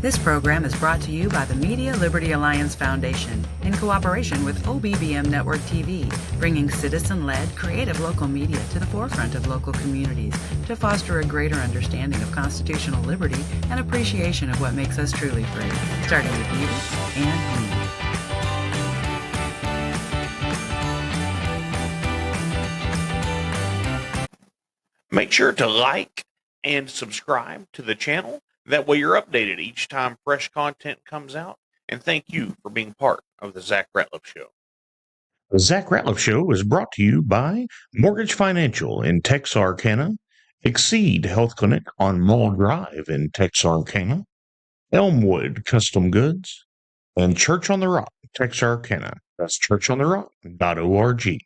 This program is brought to you by the Media Liberty Alliance Foundation in cooperation with OBBM Network TV, bringing citizen-led, creative local media to the forefront of local communities to foster a greater understanding of constitutional liberty and appreciation of what makes us truly free, starting with you and me. Make sure to like and subscribe to the channel. That way you're updated each time fresh content comes out. And thank you for being part of the Zach Ratliff Show. The Zach Ratliff Show is brought to you by Mortgage Financial in Texarkana, Exceed Health Clinic on Mall Drive in Texarkana, Elmwood Custom Goods, and Church on the Rock, Texarkana. That's churchontherock.org.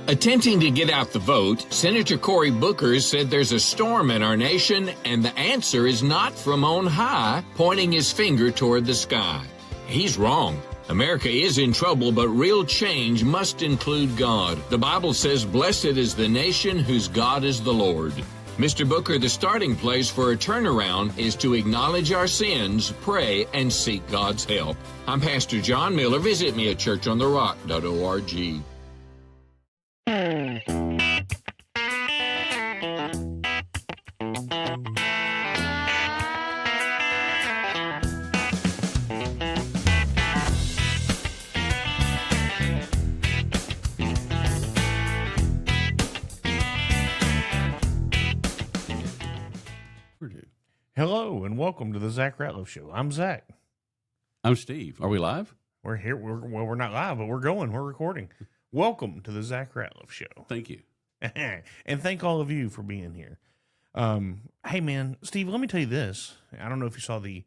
Attempting to get out the vote, Senator Cory Booker said there's a storm in our nation, and the answer is not from on high, pointing his finger toward the sky. He's wrong. America is in trouble, but real change must include God. The Bible says, "Blessed is the nation whose God is the Lord." Mr. Booker, the starting place for a turnaround is to acknowledge our sins, pray, and seek God's help. I'm Pastor John Miller. Visit me at churchontherock.org. Hello and welcome to the Zach Ratliff Show. I'm Zach. I'm Steve. Are we live? We're here. We're not live, but we're going. We're recording. Welcome to the Zach Ratliff Show. Thank you. And thank all of you for being here. Hey, man, Steve, let me tell you this. I don't know if you saw the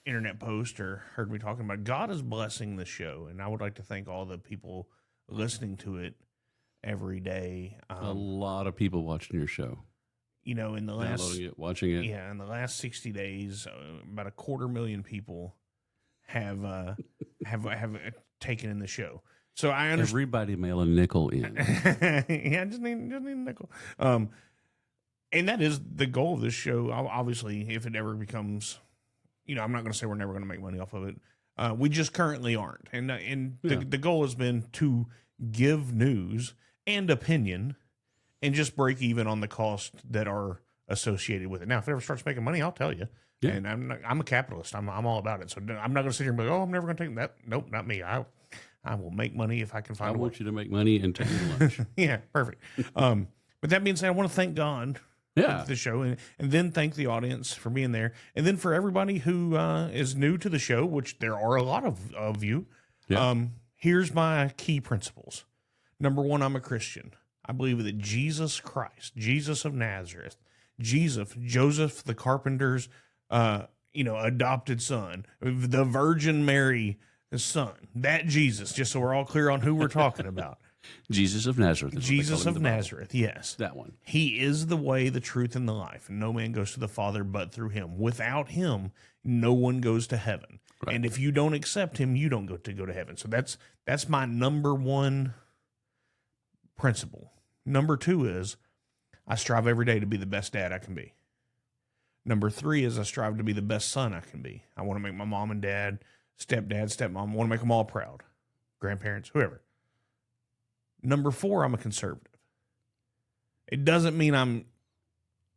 internet post or heard me talking about it. God is blessing the show, and I would like to thank all the people listening to it every day. A lot of people watching your show. You know, in the last downloading it, watching it. Yeah, in the last 60 days, about 250,000 people have taken in the show. So I understand. Everybody mail a nickel in. Yeah, just need a nickel. And that is the goal of this show. Obviously, if it ever becomes, you know, I'm not going to say we're never going to make money off of it. We just currently aren't. And the goal has been to give news and opinion and just break even on the costs that are associated with it. Now, if it ever starts making money, I'll tell you. Yeah. And I'm a capitalist. I'm all about it. So I'm not going to sit here and be like, oh, I'm never going to take that. Nope, not me. I will make money if I can find a way. I want you to make money and take your lunch. Yeah, perfect. But that being said, I want to thank God for the show and then thank the audience for being there. And then for everybody who is new to the show, which there are a lot of you, here's my key principles. Number one, I'm a Christian. I believe that Jesus Christ, Jesus of Nazareth, Joseph the carpenter's, adopted son, the Virgin Mary, his son, that Jesus, just so we're all clear on who we're talking about. Jesus of Nazareth. Jesus of Nazareth, yes. That one. He is the way, the truth, and the life, and no man goes to the Father but through him. Without him, no one goes to heaven. Right. And if you don't accept him, you don't go to heaven. So that's my number one principle. Number two is I strive every day to be the best dad I can be. Number three is I strive to be the best son I can be. I want to make my mom and dad, stepdad, stepmom, I want to make them all proud. Grandparents, whoever. Number four, I'm a conservative. It doesn't mean I'm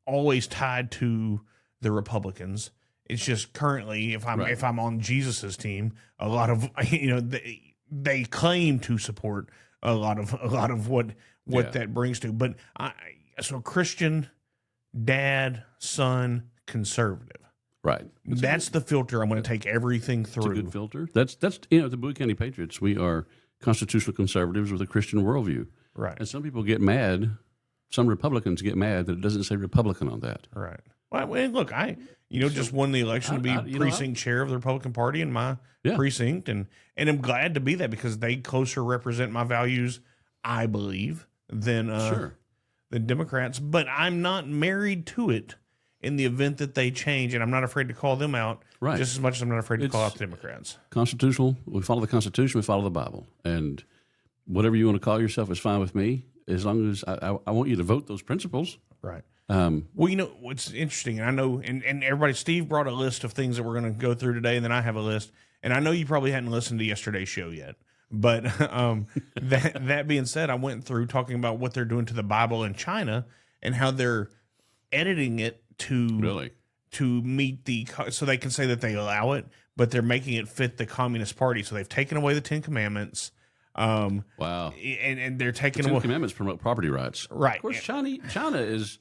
always tied to the Republicans. It's just currently, if I'm on Jesus's team, a lot of they claim to support a lot of what that brings to. But so Christian, dad, son, conservative. Right. That's the filter I'm going to take everything through. It's a good filter. That's the Bowie County Patriots. We are constitutional conservatives with a Christian worldview. Right. And some people get mad. Some Republicans get mad that it doesn't say Republican on that. Right. Well, look, I just won the election to be precinct chair of the Republican Party in my precinct, and I'm glad to be that because they closer represent my values, I believe, than Democrats. But I'm not married to it in the event that they change, and I'm not afraid to call them out just as much as I'm not afraid to call out the Democrats. Constitutional. We follow the Constitution. We follow the Bible. And whatever you want to call yourself is fine with me, as long as I want you to vote those principles. Right. Well, you know what's interesting, and I know, and everybody, Steve brought a list of things that we're going to go through today, and then I have a list, and I know you probably hadn't listened to yesterday's show yet, but that being said, I went through talking about what they're doing to the Bible in China and how they're editing it to meet so they can say that they allow it, but they're making it fit the Communist Party. So they've taken away the Ten Commandments. Wow, and they're taking the Ten away Commandments promote property rights, right? Of course, China is.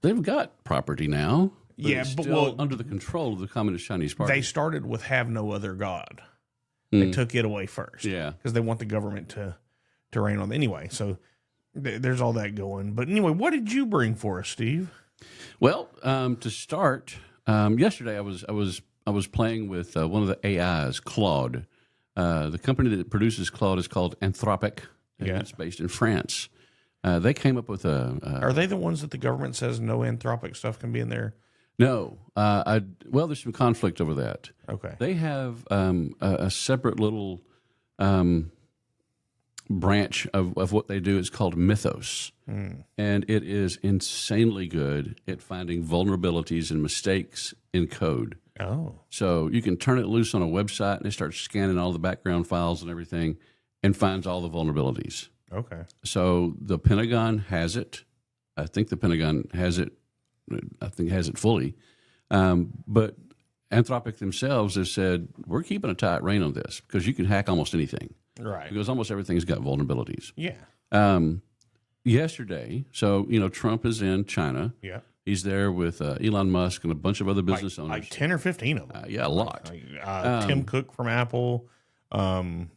They've got property now. But it's still under the control of the Communist Chinese Party. They started with "Have no other God." They took it away first, because they want the government to reign on them. Anyway. So there's all that going. But anyway, what did you bring for us, Steve? Well, to start, yesterday I was playing with one of the AIs, Claude. The company that produces Claude is called Anthropic. And it's based in France. They came up with Are they the ones that the government says no Anthropic stuff can be in there? No. Well, there's some conflict over that. Okay. They have a separate little branch of what they do. It's called Mythos. And it is insanely good at finding vulnerabilities and mistakes in code. Oh. So you can turn it loose on a website, and it starts scanning all the background files and everything and finds all the vulnerabilities. Okay. So the Pentagon has it. I think the Pentagon has it. I think has it fully. But Anthropic themselves have said, we're keeping a tight rein on this because you can hack almost anything. Right. Because almost everything's got vulnerabilities. Yeah. Yesterday, so, Trump is in China. Yeah. He's there with Elon Musk and a bunch of other business owners. Like 10 or 15 of them. Yeah, a lot. Tim Cook from Apple. The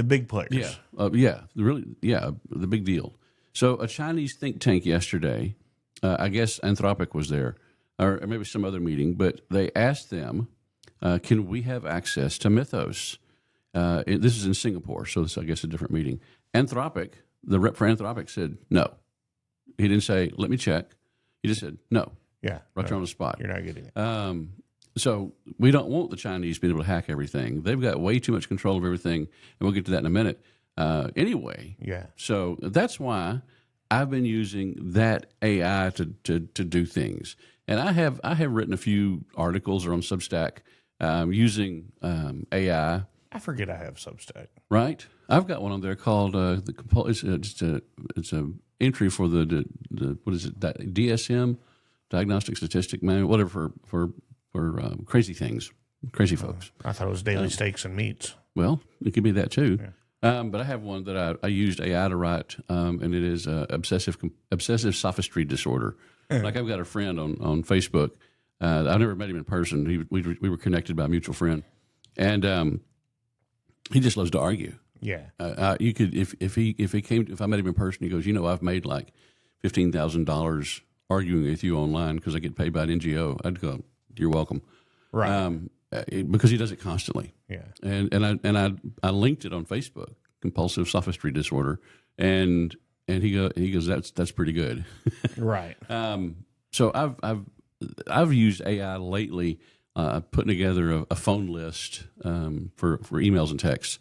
big players. The big deal. So a Chinese think tank yesterday, I guess Anthropic was there, or maybe some other meeting, but they asked them, can we have access to Mythos? This is in Singapore, so this, I guess, a different meeting. Anthropic, the rep for Anthropic said no. He didn't say, let me check. He just said no. Yeah. Right there on the spot. You're not getting it. So we don't want the Chinese being able to hack everything. They've got way too much control of everything, and we'll get to that in a minute. Anyway, so that's why I've been using that AI to do things. And I have written a few articles or on Substack using AI. I forget I have Substack. Right, I've got one on there called it's a entry for the what is it, that DSM, Diagnostic Statistic Manual, whatever for crazy things, crazy folks. I thought it was daily steaks and meats. Well, it could be that too. Yeah. But I have one that I used AI to write, and it is obsessive sophistry disorder. Like I've got a friend on Facebook. I've never met him in person. We were connected by a mutual friend, and he just loves to argue. Yeah. You could if I met him in person, he goes, I've made like $15,000 arguing with you online because I get paid by an NGO. I'd go, you're welcome. Right. Because he does it constantly. Yeah. And I linked it on Facebook, compulsive sophistry disorder, and he goes that's pretty good. Right. So I've used AI lately, putting together a phone list for emails and texts.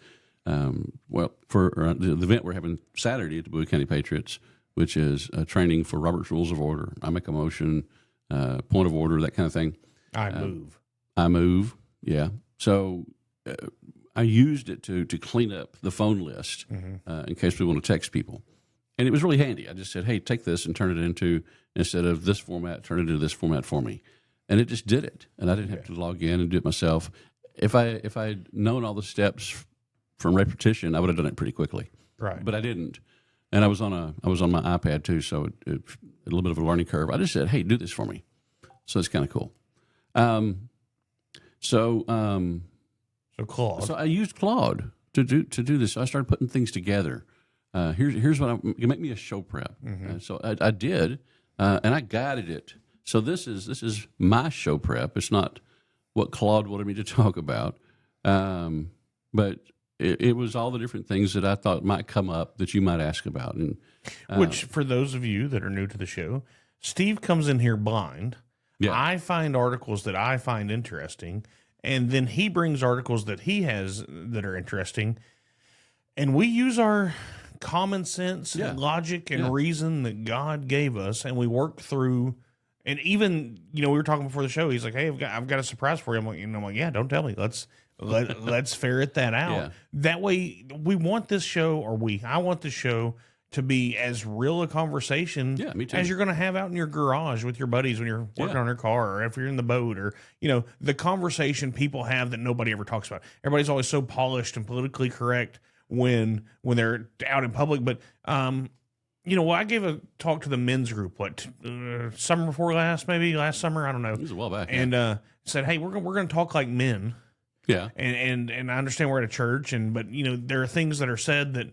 For the event we're having Saturday at the Bowie County Patriots, which is training for Robert's Rules of Order. I make a motion, point of order, that kind of thing. I move. Yeah. So I used it to clean up the phone list in case we want to text people. And it was really handy. I just said, hey, take this and turn it into, instead of this format, turn it into this format for me. And it just did it. And I didn't have to log in and do it myself. If I'd known all the steps from repetition, I would have done it pretty quickly. Right. But I didn't. And I was on my iPad too, so it a little bit of a learning curve. I just said, hey, do this for me. So it's kind of cool. So Claude. So I used Claude to do this. So I started putting things together. Here's what you make me a show prep. So I did, and I guided it. So this is my show prep. It's not what Claude wanted me to talk about, but it was all the different things that I thought might come up that you might ask about. And which, for those of you that are new to the show, Steve comes in here blind. Yeah. I find articles that I find interesting, and then he brings articles that he has that are interesting, and we use our common sense, Yeah. and logic, and Yeah. reason that God gave us, and we worked through. And even, we were talking before the show. He's like, "Hey, I've got a surprise for you." I'm like, "Yeah, don't tell me. Let's ferret that out." Yeah. That way, we want this show, I want this show to be as real a conversation Yeah, me too. as you're going to have out in your garage with your buddies when you're working on your car, or if you're in the boat, or the conversation people have that nobody ever talks about. Everybody's always so polished and politically correct when they're out in public, but I gave a talk to the men's group summer before last, maybe last summer, I don't know. It was a while back. And said, "Hey, we're going to talk like men." Yeah. And I understand we're at a church, but there are things that are said that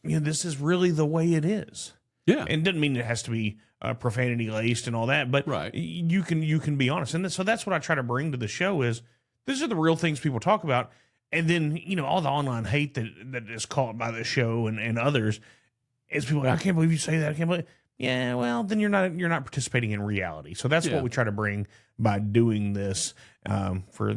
this is really the way it is. Yeah. And it doesn't mean it has to be profanity laced and all that, but Right. you can be honest. And so that's what I try to bring to the show is these are the real things people talk about. And then, all the online hate that is caught by the show and others is people like, "I can't believe you say that. I can't believe." Yeah, well, then you're not participating in reality. So that's what we try to bring by doing this for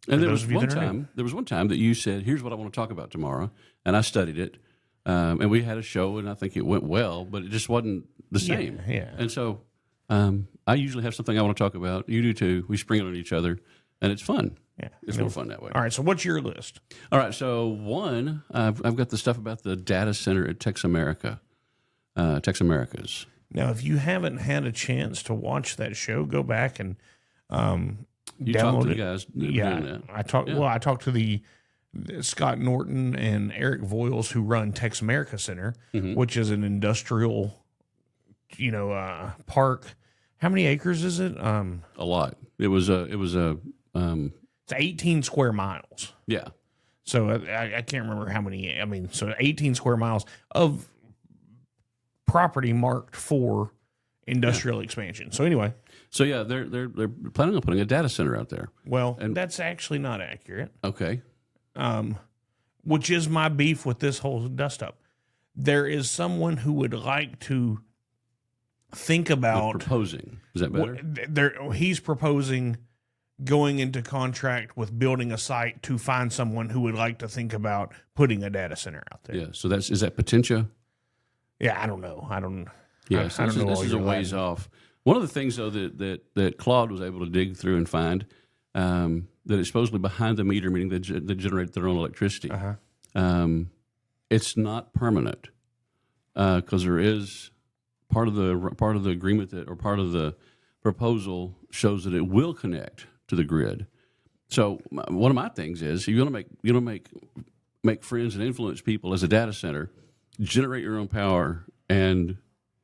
And there those was of you one that are new. time. There was one time that you said, "Here's what I want to talk about tomorrow," and I studied it, and we had a show, and I think it went well, but it just wasn't the same. Yeah. And so, I usually have something I want to talk about. You do too. We spring it on each other, and it's fun. Yeah. It's more fun that way. All right, so what's your list? All right. So one, I've got the stuff about the data center at Tex Americas. Now, if you haven't had a chance to watch that show, go back and You download talked to the it. guys doing Yeah, that. I talked. Yeah. Well, I talked to the Scott Norton and Eric Voiles who run Tex America Center, Mm-hmm. which is an industrial, park. How many acres is it? A lot. It was a It's 18 square miles. yeah. So I can't remember how many. I mean, so 18 square miles of property marked for industrial expansion. So anyway, So yeah, they're planning on putting a data center out there. well, And- that's actually not accurate. Okay. Which is my beef with this whole dust up. There is someone who would like to think about Proposing. Is that better? he's proposing going into contract with building a site to find someone who would like to think about putting a data center out there. Yeah. So is that Potentia? Yeah, I don't know. Yeah. So I this don't know is all a your ways Latin. off. One of the things though that Claude was able to dig through and find that it's supposedly behind the meter, meaning they generate their own electricity. It's not permanent because there is part of the agreement or part of the proposal shows that it will connect to the grid. So one of my things is you're going to make friends and influence people as a data center, generate your own power, and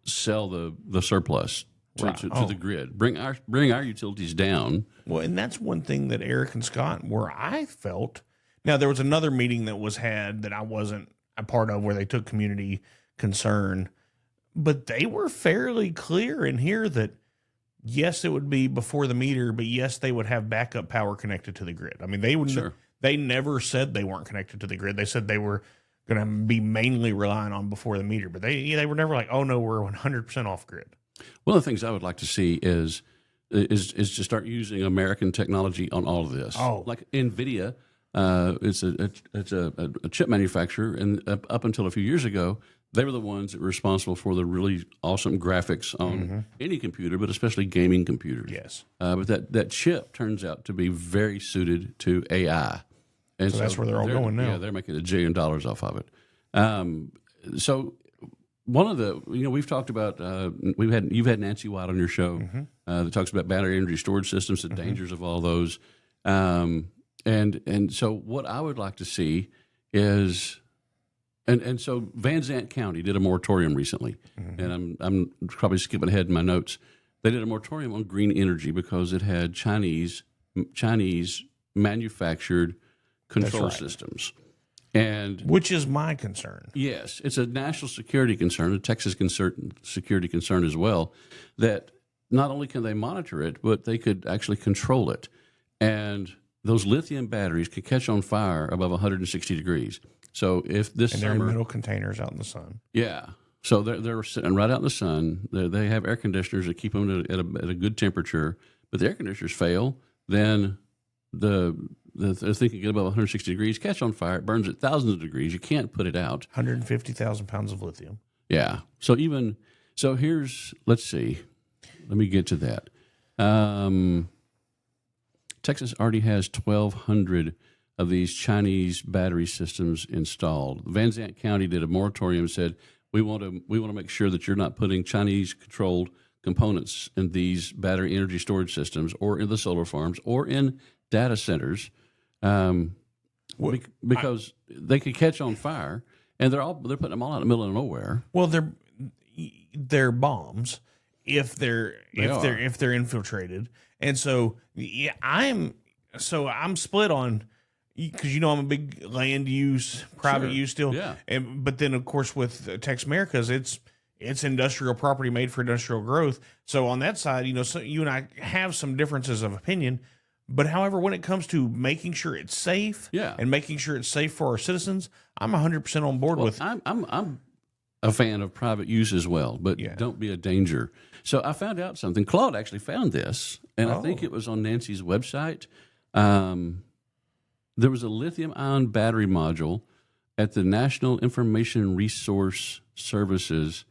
sell the surplus to the grid. Bring our utilities down. Well, and that's one thing that Eric and Scott, where I felt. Now, there was another meeting that was had that I wasn't a part of where they took community concern, but they were fairly clear in here that yes, it would be before the meter, but yes, they would have backup power connected to the grid. I mean, they never said they weren't connected to the grid. They said they were going to be mainly relying on before the meter, but they were never like, "Oh no, we're 100% off grid." One of the things I would like to see is to start using American technology on all of this. Oh. Like NVIDIA, it's a chip manufacturer, and up until a few years ago, they were the ones that were responsible for the really awesome graphics on any computer, but especially gaming computers. Yes. But that chip turns out to be very suited to AI. And So that's where they're all going now. Yeah, they're making $1 billion off of it. So one of the, we've talked about, you've had Nancy White on your show that talks about battery energy storage systems, the dangers of all those. And so what I would like to see is, and so Van Zandt County did a moratorium recently, and I'm probably skipping ahead in my notes. They did a moratorium on green energy because it had Chinese manufactured control right. systems. And Which is my concern. yes, it's a national security concern, a Texas security concern as well, that not only can they monitor it, but they could actually control it. And those lithium batteries could catch on fire above 160 degrees. So if this And they're in summer, metal containers out in the sun. yeah, so they're sitting right out in the sun. They have air conditioners that keep them at a good temperature. But the air conditioners fail, then the thing can get above 160 degrees, catch on fire. It burns at thousands of degrees. You can't put it out. 150,000 pounds of lithium. Yeah. So here's, let's see. Let me get to that. Texas already has 1,200 of these Chinese battery systems installed. Van Zandt County did a moratorium, said we want to make sure that you're not putting Chinese controlled components in these battery energy storage systems or in the solar farms or in data centers, because they could catch on fire, and they're putting them all out in the middle of nowhere. Well, they're bombs if they're infiltrated, and so yeah, I'm split on, because I'm a big land use, private use still, yeah. But then of course with Tex Americas, it's industrial property made for industrial growth. So on that side, so you and I have some differences of opinion. But however, when it comes to making sure it's safe, and making sure it's safe for our citizens, I'm 100% on board with. I'm a fan of private use as well, but don't be a danger. So I found out something. Claude actually found this, and I think it was on Nancy's website. There was a lithium-ion battery module at the National Information Resource Services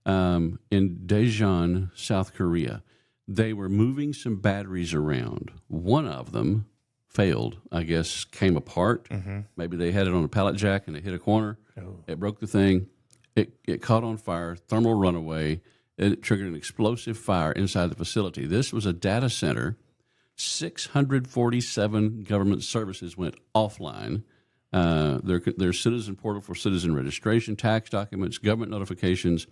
in Daejeon, South Korea. They were moving some batteries around. One of them failed, I guess, came apart. Mm-hmm. Maybe they had it on a pallet jack and it hit a corner. Oh. It broke the thing. It caught on fire, thermal runaway. It triggered an explosive fire inside the facility. This was a data center. 647 government services went offline. Their citizen portal for citizen registration, tax documents, government notifications.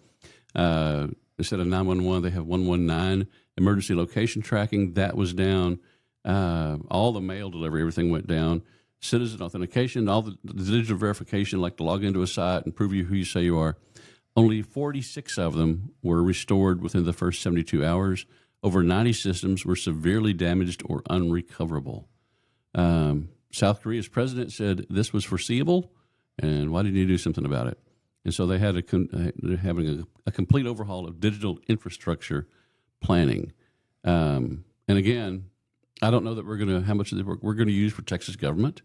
Instead of 911, they have 119. Emergency location tracking, that was down. All the mail delivery, everything went down. Citizen authentication, all the digital verification, like to log into a site and prove you who you say you are. Only 46 of them were restored within the first 72 hours. Over 90 systems were severely damaged or unrecoverable. South Korea's president said this was foreseeable, and why didn't you do something about it? And so they're having a complete overhaul of digital infrastructure planning. And again, I don't know that how much of the work we're going to use for Texas government,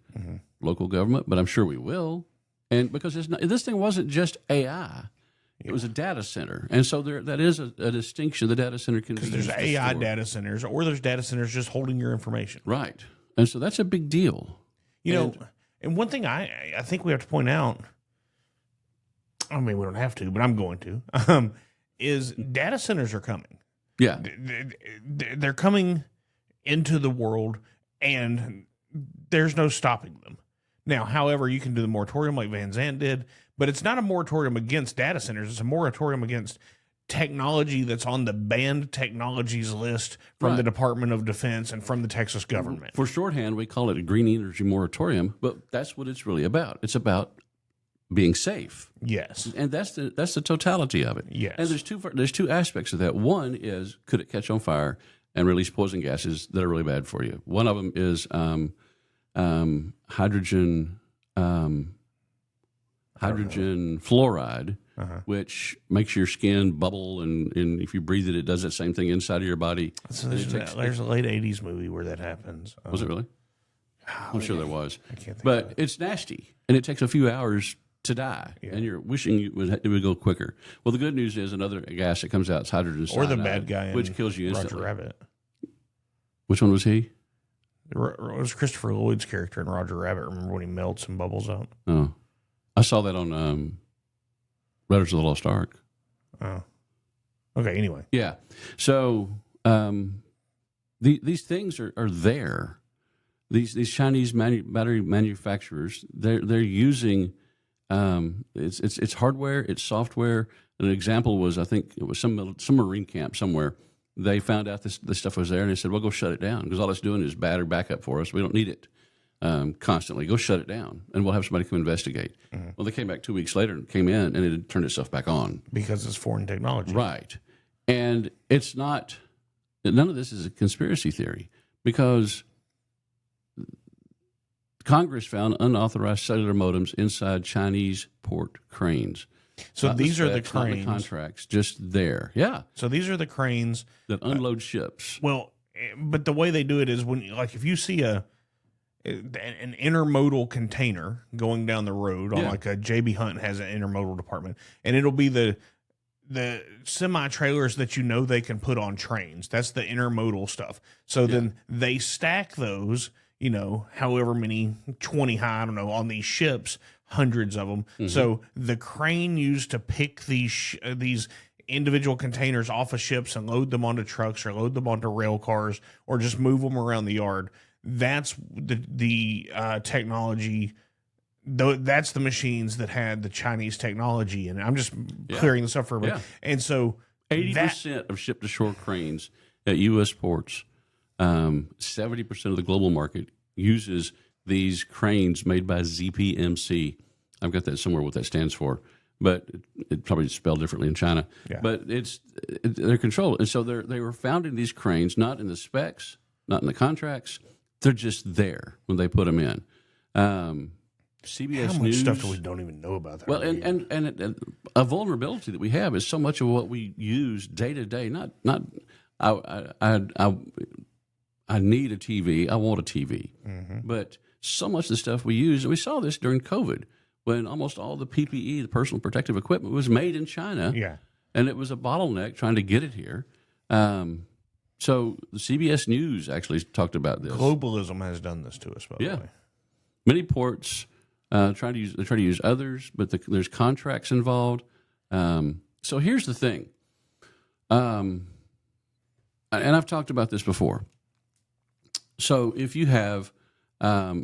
local government, but I'm sure we will. And because this thing wasn't just AI. It was a data center. And so that is a distinction. The data center can be used. Because there's AI data centers, or there's data centers just holding your information. Right. And so that's a big deal. And one thing I think we have to point out, I mean, we don't have to, but I'm going to, is data centers are coming. Yeah. They're coming into the world, and there's no stopping them. Now, however, you can do the moratorium like Van Zandt did, but it's not a moratorium against data centers. It's a moratorium against technology that's on the banned technologies list from the Department of Defense and from the Texas government. For shorthand, we call it a green energy moratorium, but that's what it's really about. It's about being safe. Yes. And that's the totality of it. Yes. And there's two aspects of that. One is, could it catch on fire and release poison gases that are really bad for you? One of them is hydrogen fluoride, which makes your skin bubble, and if you breathe it, it does that same thing inside of your body. So there's a late 80s movie where that happens. Was it really? I'm sure there was. I can't think but of it. It's nasty, and it takes a few hours to die, and you're wishing it would go quicker. Well, the good news is another gas that comes out is hydrogen cyanide, or the bad guy which kills you instantly. Roger Rabbit. Which one was he? It was Christopher Lloyd's character in Roger Rabbit. Remember when he melts and bubbles out? Oh, I saw that on Raiders of the Lost Ark. Oh, okay. Anyway, yeah. So these things are there. These Chinese battery manufacturers, they're using it's hardware, it's software. An example was, I think it was some Marine camp somewhere. They found out this stuff was there, and they said, "Well, go shut it down, because all it's doing is battery backup for us. We don't need it constantly. Go shut it down, and we'll have somebody come investigate." Mm-hmm. Well, they came back 2 weeks later and came in, and it had turned itself back on because it's foreign technology, right? And it's not. None of this is a conspiracy theory, because Congress found unauthorized cellular modems inside Chinese port cranes. So not these the are the specs, not cranes. the contracts, just there. Yeah. So these are the cranes that unload ships. Well, but the way they do it is if you see a an intermodal container going down the road on like a JB Hunt has an intermodal department, and it'll be the semi trailers that they can put on trains. That's the intermodal stuff. So then they stack those, however many, 20 high, I don't know, on these ships, hundreds of them. Mm-hmm. So the crane used to pick these individual containers off of ships and load them onto trucks or load them onto rail cars or just move them around the yard. That's the technology. That's the machines that had the Chinese technology, and I'm just clearing this up for everybody. Yeah. And so 80% of ship-to-shore cranes at U.S. ports, 70% of the global market uses these cranes made by ZPMC. I've got that somewhere what that stands for, but it probably spelled differently in China. Yeah. But they're controlled, and so they were found in these cranes, not in the specs, not in the contracts. They're just there when they put them in. CBS How much News, stuff do we don't even know about that? Well, and a vulnerability that we have is so much of what we use day to day. I need a TV. I want a TV. Mm-hmm. But so much of the stuff we use, and we saw this during COVID when almost all the PPE, the personal protective equipment, was made in China. Yeah, and it was a bottleneck trying to get it here. So the CBS News actually talked about this. Globalism has done this to us, by the way. Many ports try to use others, but there's contracts involved. So here's the thing, and I've talked about this before. So if you have a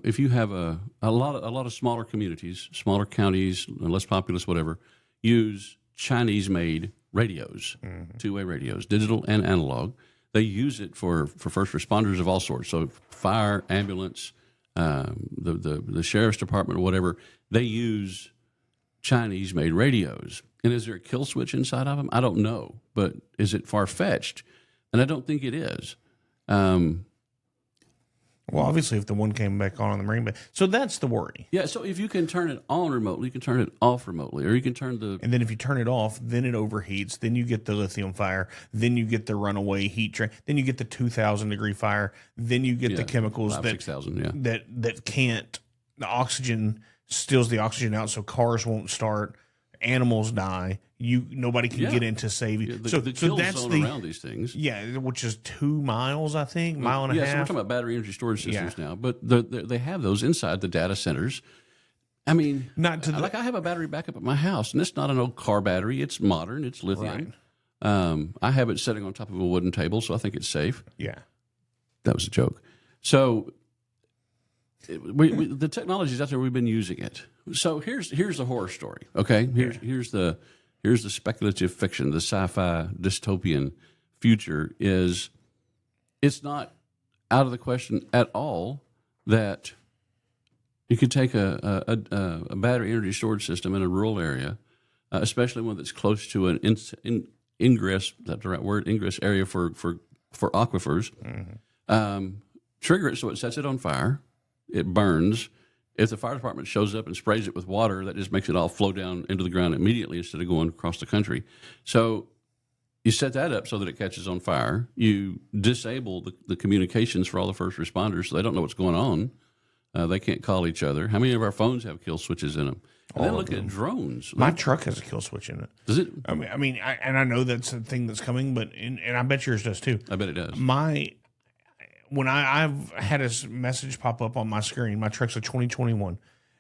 lot of smaller communities, smaller counties, less populous, whatever, use Chinese-made radios, two-way radios, digital and analog. They use it for first responders of all sorts. So fire, ambulance, the sheriff's department or whatever, they use Chinese-made radios. And is there a kill switch inside of them? I don't know. But is it far-fetched? And I don't think it is. Well, obviously, if the one came back on the Marine Base. So that's the worry. Yeah, so if you can turn it on remotely, you can turn it off remotely, or you can turn the... And then if you turn it off, then it overheats. Then you get the lithium fire. Then you get the runaway heat train. Then you get the 2,000-degree fire. Then you get the chemicals 6,000, that can't... The oxygen steals the oxygen out, so cars won't start. Animals die. Nobody can get in to save you. Yeah, the kill zone around these things. Yeah, which is 2 miles, I think, mile and a half. Yeah, so we're talking about battery energy storage systems now, but they have those inside the data centers. I mean, I have a battery backup at my house, and it's not an old car battery. It's modern. It's lithium. Right. I have it sitting on top of a wooden table, so I think it's safe. Yeah, that was a joke. So the technology's out there. We've been using it. So here's the horror story. Okay, here's the speculative fiction, the sci-fi dystopian future is. It's not out of the question at all that you could take a battery energy storage system in a rural area, especially one that's close to an ingress. That's the right word. Ingress area for aquifers. Mm-hmm. Trigger it so it sets it on fire. It burns. If the fire department shows up and sprays it with water, that just makes it all flow down into the ground immediately instead of going across the country. So you set that up so that it catches on fire. You disable the communications for all the first responders so they don't know what's going on. They can't call each other. How many of our phones have kill switches in them? And then look at drones. My truck has a kill switch in it. Does it? I mean, I know that's a thing that's coming, but and I bet yours does too. I bet it does. When I've had a message pop up on my screen, my truck's a 2021.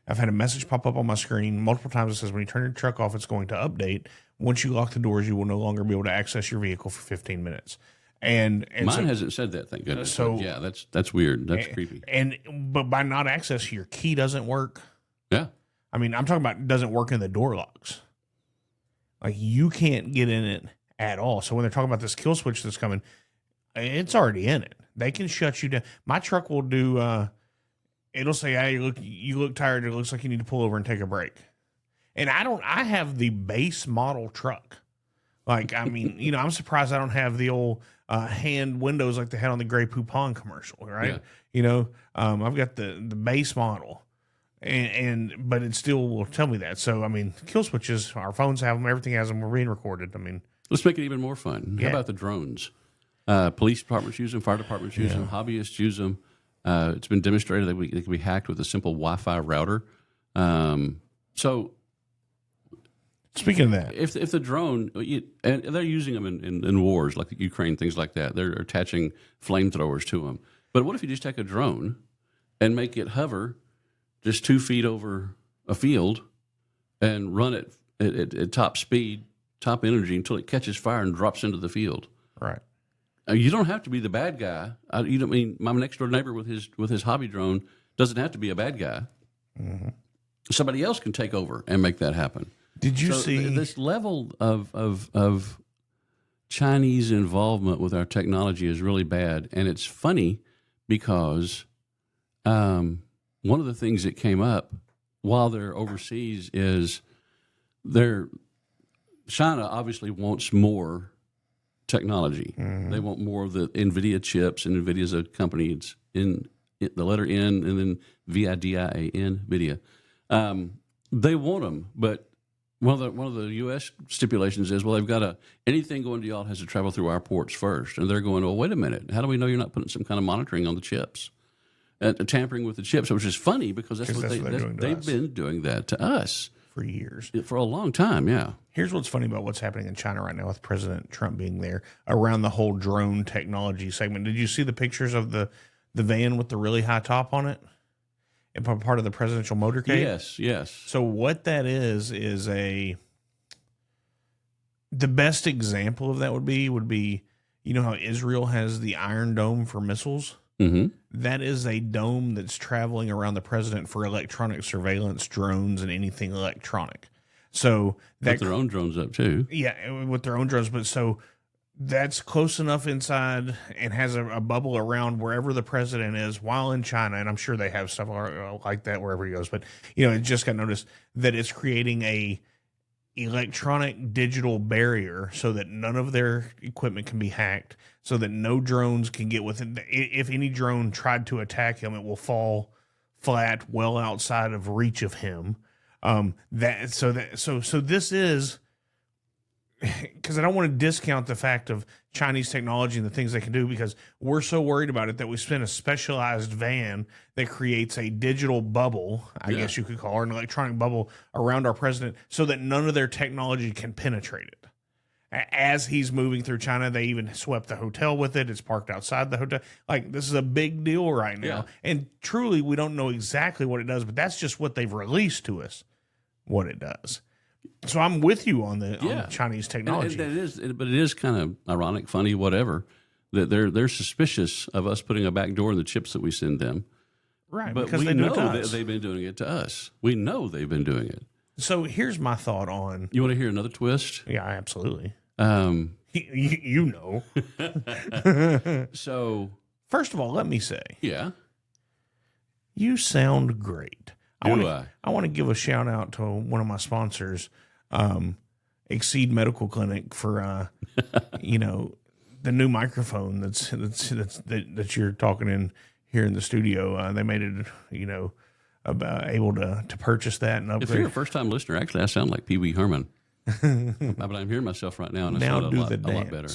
I've had a message pop up on my screen multiple times that says when you turn your truck off, it's going to update. Once you lock the doors, you will no longer be able to access your vehicle for 15 minutes. And mine hasn't said that, thank goodness. So yeah, that's weird. That's creepy. But by not access, your key doesn't work. Yeah. I mean, I'm talking about it doesn't work in the door locks. Like you can't get in it at all. So when they're talking about this kill switch that's coming, it's already in it. They can shut you down. My truck will do. It'll say, "Hey, you look tired. It looks like you need to pull over and take a break." And I have the base model truck. Like, I mean, I'm surprised I don't have the old hand windows like they had on the Grey Poupon commercial, right? Yeah. I've got the base model, but it still will tell me that. So, I mean, kill switches. Our phones have them. Everything has them. We're being recorded. I mean, let's make it even more fun. How about the drones? Police departments use them, fire departments use them, hobbyists use them. It's been demonstrated that it can be hacked with a simple Wi-Fi router. So, speaking of that, if the drone, and they're using them in wars like Ukraine, things like that, they're attaching flamethrowers to them. But what if you just take a drone and make it hover just 2 feet over a field and run it at top speed, top energy until it catches fire and drops into the field? right? You don't have to be the bad guy. You don't mean my next door neighbor with his hobby drone doesn't have to be a bad guy. Mm-hmm. Somebody else can take over and make that happen. Did you see this level of Chinese involvement with our technology is really bad, and it's funny because one of the things that came up while they're overseas is China obviously wants more technology. Mm-hmm. They want more of the NVIDIA chips, and NVIDIA's a company. It's in the letter N and then VIDIA, NVIDIA. They want them, but one of the U.S. stipulations is, well, they've got anything going to y'all has to travel through our ports first. And they're going, well, wait a minute. How do we know you're not putting some kind of monitoring on the chips? Tampering with the chips, which is funny because they've been doing that to us for years. For a long time, yeah. Here's what's funny about what's happening in China right now with President Trump being there around the whole drone technology segment. Did you see the pictures of the van with the really high top on it? And part of the presidential motorcade? Yes. So what that is the best example of that would be, you know how Israel has the Iron Dome for missiles? Mm-hmm. That is a dome that's traveling around the president for electronic surveillance, drones, and anything electronic. So that put their own drones up too. Yeah, with their own drones. But so that's close enough inside and has a bubble around wherever the president is while in China. And I'm sure they have stuff like that wherever he goes. But, you know, it just got noticed that it's creating a electronic digital barrier so that none of their equipment can be hacked, so that no drones can get within. If any drone tried to attack him, it will fall flat well outside of reach of him. So this is, because I don't want to discount the fact of Chinese technology and the things they can do, because we're so worried about it that we spend a specialized van that creates a digital bubble, I guess you could call it, an electronic bubble around our president so that none of their technology can penetrate it. As he's moving through China, they even swept the hotel with it. It's parked outside the hotel. Like, this is a big deal right now. Yeah. And truly, we don't know exactly what it does, but that's just what they've released to us, what it does. So I'm with you on the Chinese technology. But it is kind of ironic, funny, whatever, that they're suspicious of us putting a back door in the chips that we send them. Right, but because we they do know it to us. they've been doing it to us. We know they've been doing it. So here's my thought on... You want to hear another twist? Yeah, absolutely. You know. So... First of all, let me say... Yeah? You sound great. I want to give a shout out to one of my sponsors, Exceed Medical Clinic, for the new microphone that you're talking in here in the studio. They made it able to purchase that and upgrade. If you're a first time listener, actually I sound like Pee Wee Herman. But I'm hearing myself right now, and I sound a lot better.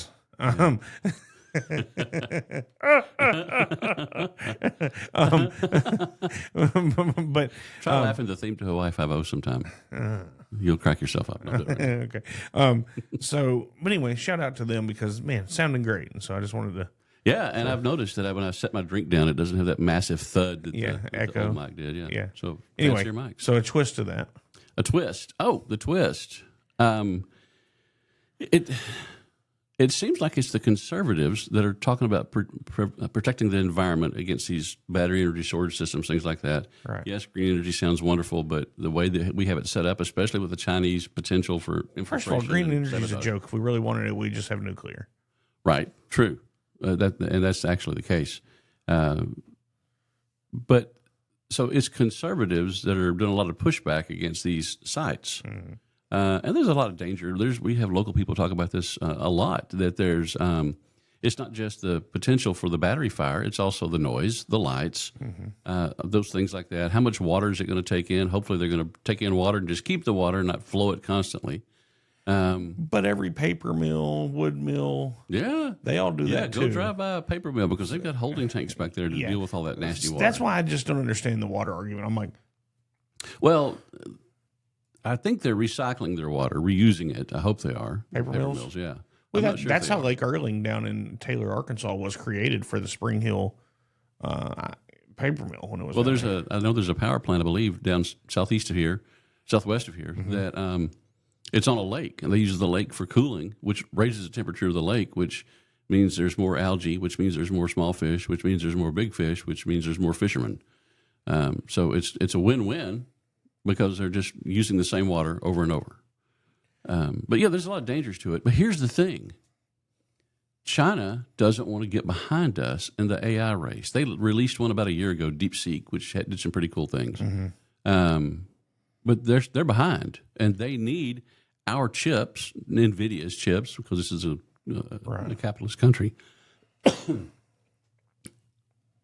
But try laughing the theme to Hawaii 5-0 sometime. You'll crack yourself up. Okay. But anyway, shout out to them because, man, sounding great. And so I just wanted to. Yeah, and I've noticed that when I set my drink down, it doesn't have that massive thud that echo. the old mic did. Yeah. So anyway, your mic. So a twist to that. A twist. Oh, the twist. It seems like it's the conservatives that are talking about protecting the environment against these battery energy storage systems, things like that. Right. Yes, green energy sounds wonderful, but the way that we have it set up, especially with the Chinese potential for infiltration. First of all, green energy is a joke. If we really wanted it, we just have nuclear. Right. True. And that's actually the case. But so it's conservatives that are doing a lot of pushback against these sites. Mm-hmm. And there's a lot of danger. We have local people talk about this a lot, that there's it's not just the potential for the battery fire, it's also the noise, the lights, those things like that. How much water is it going to take in? Hopefully they're going to take in water and just keep the water and not flow it constantly. But every paper mill, wood mill, Yeah. they all do that go too. drive by a paper mill because they've got holding tanks back there to deal with all that nasty water. That's why I just don't understand the water argument. I'm like, well, I think they're recycling their water, reusing it. I hope they are. Paper mills? Yeah. well, I'm not sure if that's they how are. Lake Erling down in Taylor, Arkansas was created for the Spring Hill paper mill when it was. Well, down I know there's a power plant, I believe, down southwest of here, that it's on a lake, and they use the lake for cooling, which raises the temperature of the lake, which means there's more algae, which means there's more small fish, which means there's more big fish, which means there's more fishermen. So it's a win-win because they're just using the same water over and over. But yeah, there's a lot of dangers to it. But here's the thing. China doesn't want to get behind us in the AI race. They released one about a year ago, DeepSeek, which did some pretty cool things. But they're behind, and they need our chips, NVIDIA's chips, because this is a capitalist country.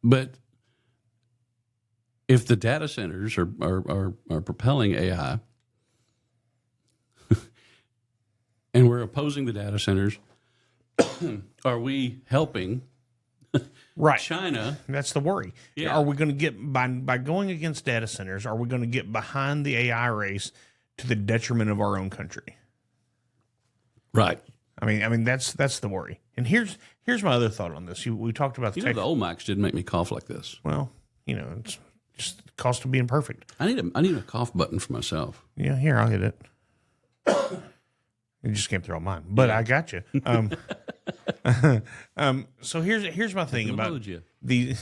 But if the data centers are propelling AI, and we're opposing the data centers, are we helping right. China? That's the worry. Yeah. Are we going to get by going against data centers? Are we going to get behind the AI race to the detriment of our own country? Right. I mean that's the worry. And here's my other thought on this. We talked about The old Macs didn't make me cough like this. well, it's just the cost of being perfect. I need a cough button for myself. Yeah, here I'll hit it. You just came through all mine, but I got you. So here's my thing about Technology. the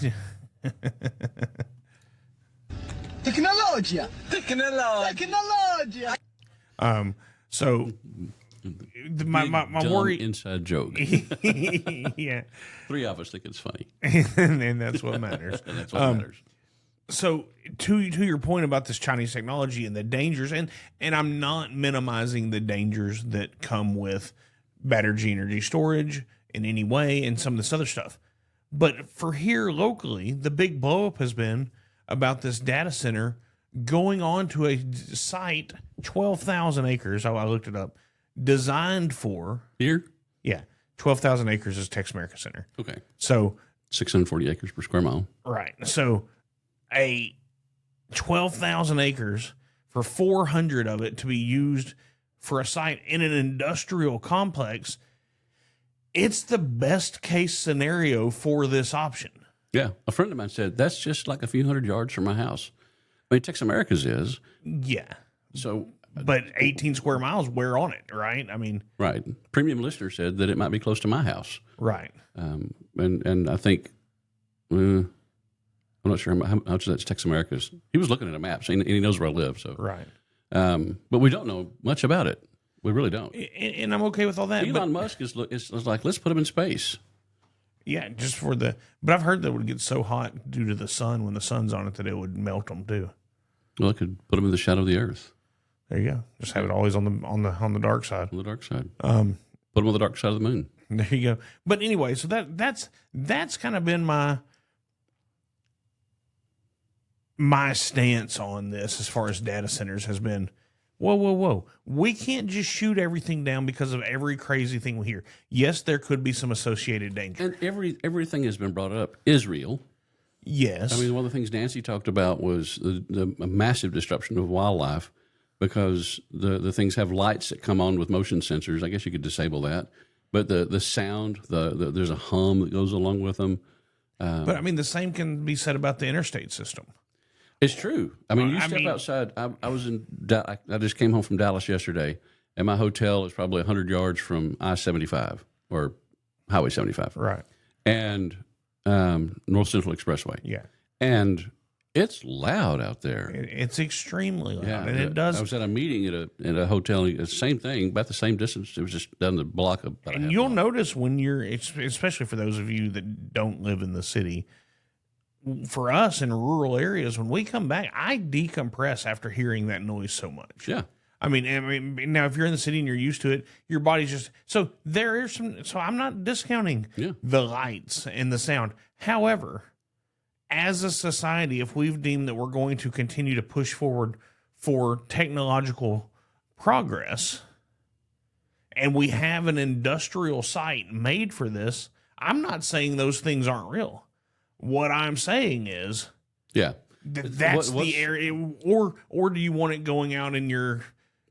Tecnologia. so my Dumb worry. inside joke. Yeah, 3 of us think it's funny. and that's what matters. And that's what matters. So to your point about this Chinese technology and the dangers, and I'm not minimizing the dangers that come with battery energy storage in any way and some of this other stuff. But for here locally, the big blow up has been about this data center going on to a site, 12,000 acres. I looked it up, designed for, Here? 12,000 acres is Tex America Center. Okay. So 640 acres per square mile. right. So a 12,000 acres for 400 of it to be used for a site in an industrial complex. It's the best case scenario for this option. Yeah. A friend of mine said, that's just like a few hundred yards from my house. I mean, Tex America's is. Yeah. So, But 18 square miles, where on it, right? I mean, right. Premium listener said that it might be close to my house. right. And I think, I'm not sure how much that's Tex America's. He was looking at a map, and he knows where I live. So, Right. But we don't know much about it. We really don't. And I'm okay with all that. Elon Musk is like, let's put him in space. Yeah, just for the. But I've heard that it would get so hot due to the sun when the sun's on it that it would melt them too. Well, it could put him in the shadow of the earth, There you go. Just have it always on the dark side. on the dark side. Put him on the dark side of the moon. There you go. But anyway, so that's kind of been my stance on this as far as data centers has been. Whoa. We can't just shoot everything down because of every crazy thing we hear. Yes, there could be some associated danger. And everything has been brought up. Israel. Yes. I mean, one of the things Nancy talked about was the massive disruption of wildlife because the things have lights that come on with motion sensors. I guess you could disable that. But the sound, there's a hum that goes along with them. but I mean, the same can be said about the interstate system. It's true. I mean, you I step mean- outside. I was in. I just came home from Dallas yesterday, and my hotel is probably 100 yards from I-75 or Highway 75, Right. and North Central Expressway. Yeah. And it's loud out there. It's extremely loud. Yeah, and it I does. was at a meeting at a hotel. Same thing, about the same distance. It was just down the block. About a And half you'll mile. notice when you're, especially for those of you that don't live in the city, for us in rural areas, when we come back, I decompress after hearing that noise so much. Yeah. I mean, now if you're in the city and you're used to it, your body's just so there is some. So I'm not discounting Yeah. the lights and the sound. However, as a society, if we've deemed that we're going to continue to push forward for technological progress, and we have an industrial site made for this. I'm not saying those things aren't real. What I'm saying is, Yeah. that's the area, or do you want it going out in your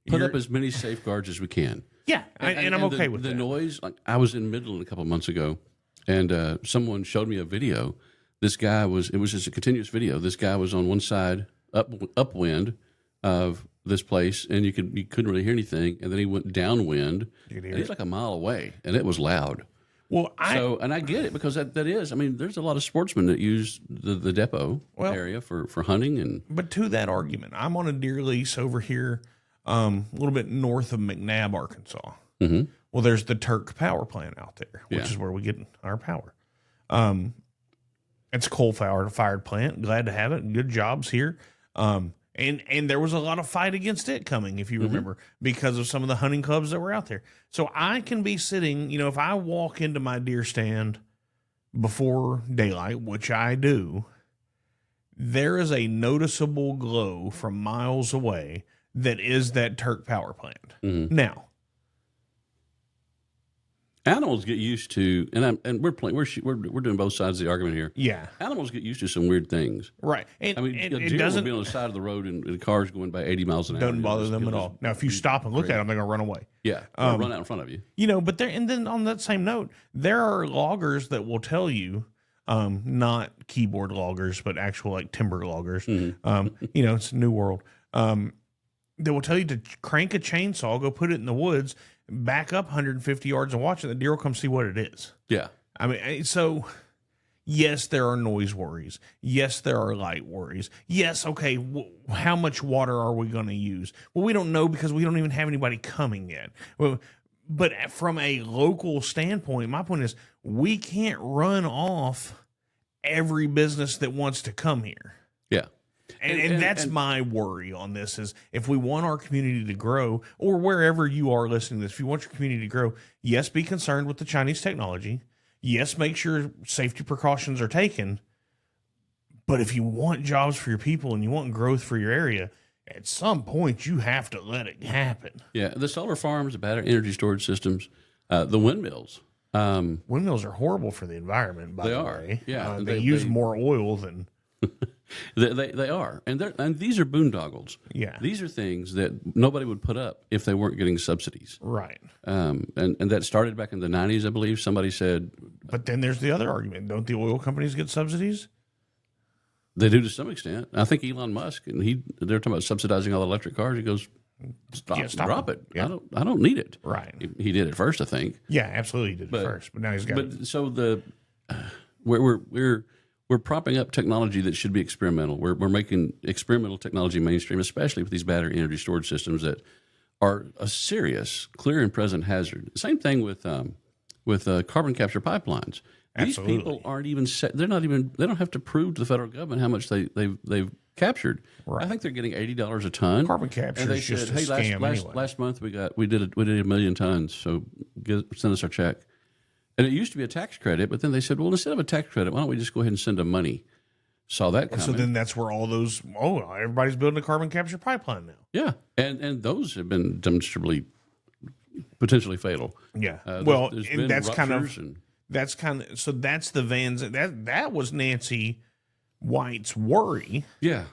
Put up as many safeguards as we can. Yeah, and I'm okay with the that. noise. Like, I was in Midland a couple of months ago, and someone showed me a video. This guy it was just a continuous video. This guy was on one side upwind of this place, and you couldn't really hear anything. And then he went downwind, and he's like a mile away, and it was loud. Well, and I get it, because that is. I mean, there's a lot of sportsmen that use the depot area for hunting. But to that argument, I'm on a deer lease over here, a little bit north of McNabb, Arkansas. Mm-hmm. Well, there's the Turk power plant out there, which is where we get our power. It's a coal-fired plant. Glad to have it. Good jobs here. And there was a lot of fight against it coming, if you remember, because of some of the hunting clubs that were out there. So I can be sitting, if I walk into my deer stand before daylight, which I do, there is a noticeable glow from miles away that is that Turk power plant. Mm-hmm. Now, animals get used to, and we're doing both sides of the argument here. yeah, Animals get used to some weird things. right. And I mean, and a it deer doesn't will be on the side of the road and the car's going by 80 miles an hour. doesn't bother them at all. Now, if you stop and look at them, they're gonna run away. Yeah, or run out in front of you. But then on that same note, there are loggers that will tell you, not keyboard loggers, but actual like timber loggers. It's a new world. They will tell you to crank a chainsaw, go put it in the woods, back up 150 yards and watch it. The deer will come see what it is. Yeah. I mean, so yes, there are noise worries. Yes, there are light worries. Yes, okay, how much water are we going to use? Well, we don't know because we don't even have anybody coming yet. Well, but from a local standpoint, my point is we can't run off every business that wants to come here. Yeah. And that's my worry on this is if we want our community to grow, or wherever you are listening to this, if you want your community to grow, yes, be concerned with the Chinese technology. Yes, make sure safety precautions are taken. But if you want jobs for your people and you want growth for your area, at some point you have to let it happen. Yeah. The solar farms, the battery energy storage systems, the windmills. Windmills are horrible for the environment, by the way. Yeah. They use more oil than... They are, and these are boondoggles. Yeah, these are things that nobody would put up if they weren't getting subsidies. Right. And that started back in the 90s, I believe. Somebody said. But then there's the other argument: don't the oil companies get subsidies? They do to some extent. I think Elon Musk and they're talking about subsidizing all electric cars. He goes, drop it. Yeah. I don't need it. Right. He did it first, I think. Yeah, absolutely, he did it first. But now he's got. But so we're propping up technology that should be experimental. We're making experimental technology mainstream, especially with these battery energy storage systems that are a serious, clear and present hazard. Same thing with carbon capture pipelines. Absolutely. These people aren't even they don't have to prove to the federal government how much they've captured. Right. I think they're getting $80 a ton. Carbon capture is just a scam anyway. Last month we did 1 million tons. So send us our check. And it used to be a tax credit, but then they said, well, instead of a tax credit, why don't we just go ahead and send them money? Saw that coming. So then that's where all those, everybody's building a carbon capture pipeline now. Yeah. And those have been demonstrably potentially fatal. Yeah. So that's the Vans. That was Nancy White's worry. Yeah.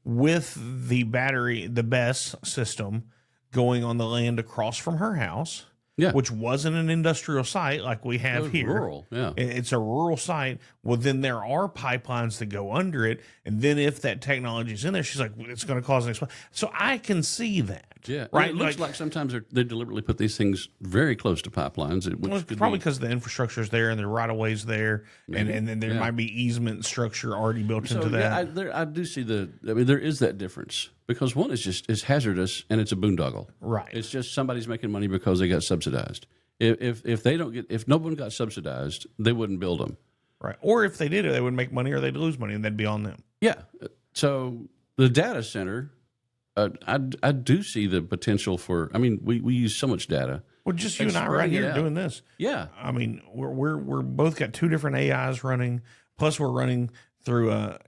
With the BESS system going on the land across from her house. Yeah. Which wasn't an industrial site like we have here. Rural, yeah. It's a rural site. Well, then there are pipelines that go under it. And then if that technology is in there, she's like, it's going to cause an explosion. So I can see that. Yeah. Right. It looks like sometimes they deliberately put these things very close to pipelines. Probably because the infrastructure is there and the right of ways there. And then there might be easement structure already built into that. I do see there is that difference. Because one is it's hazardous and it's a boondoggle. Right. It's just somebody's making money because they got subsidized. If no one got subsidized, they wouldn't build them. Right. Or if they did, they would make money or they'd lose money and that'd be on them. Yeah. So the data center, I do see the potential for. I mean, we use so much data. Well, just you and I right here doing this. Yeah. I mean, we're both got two different AIs running. Plus, we're running through a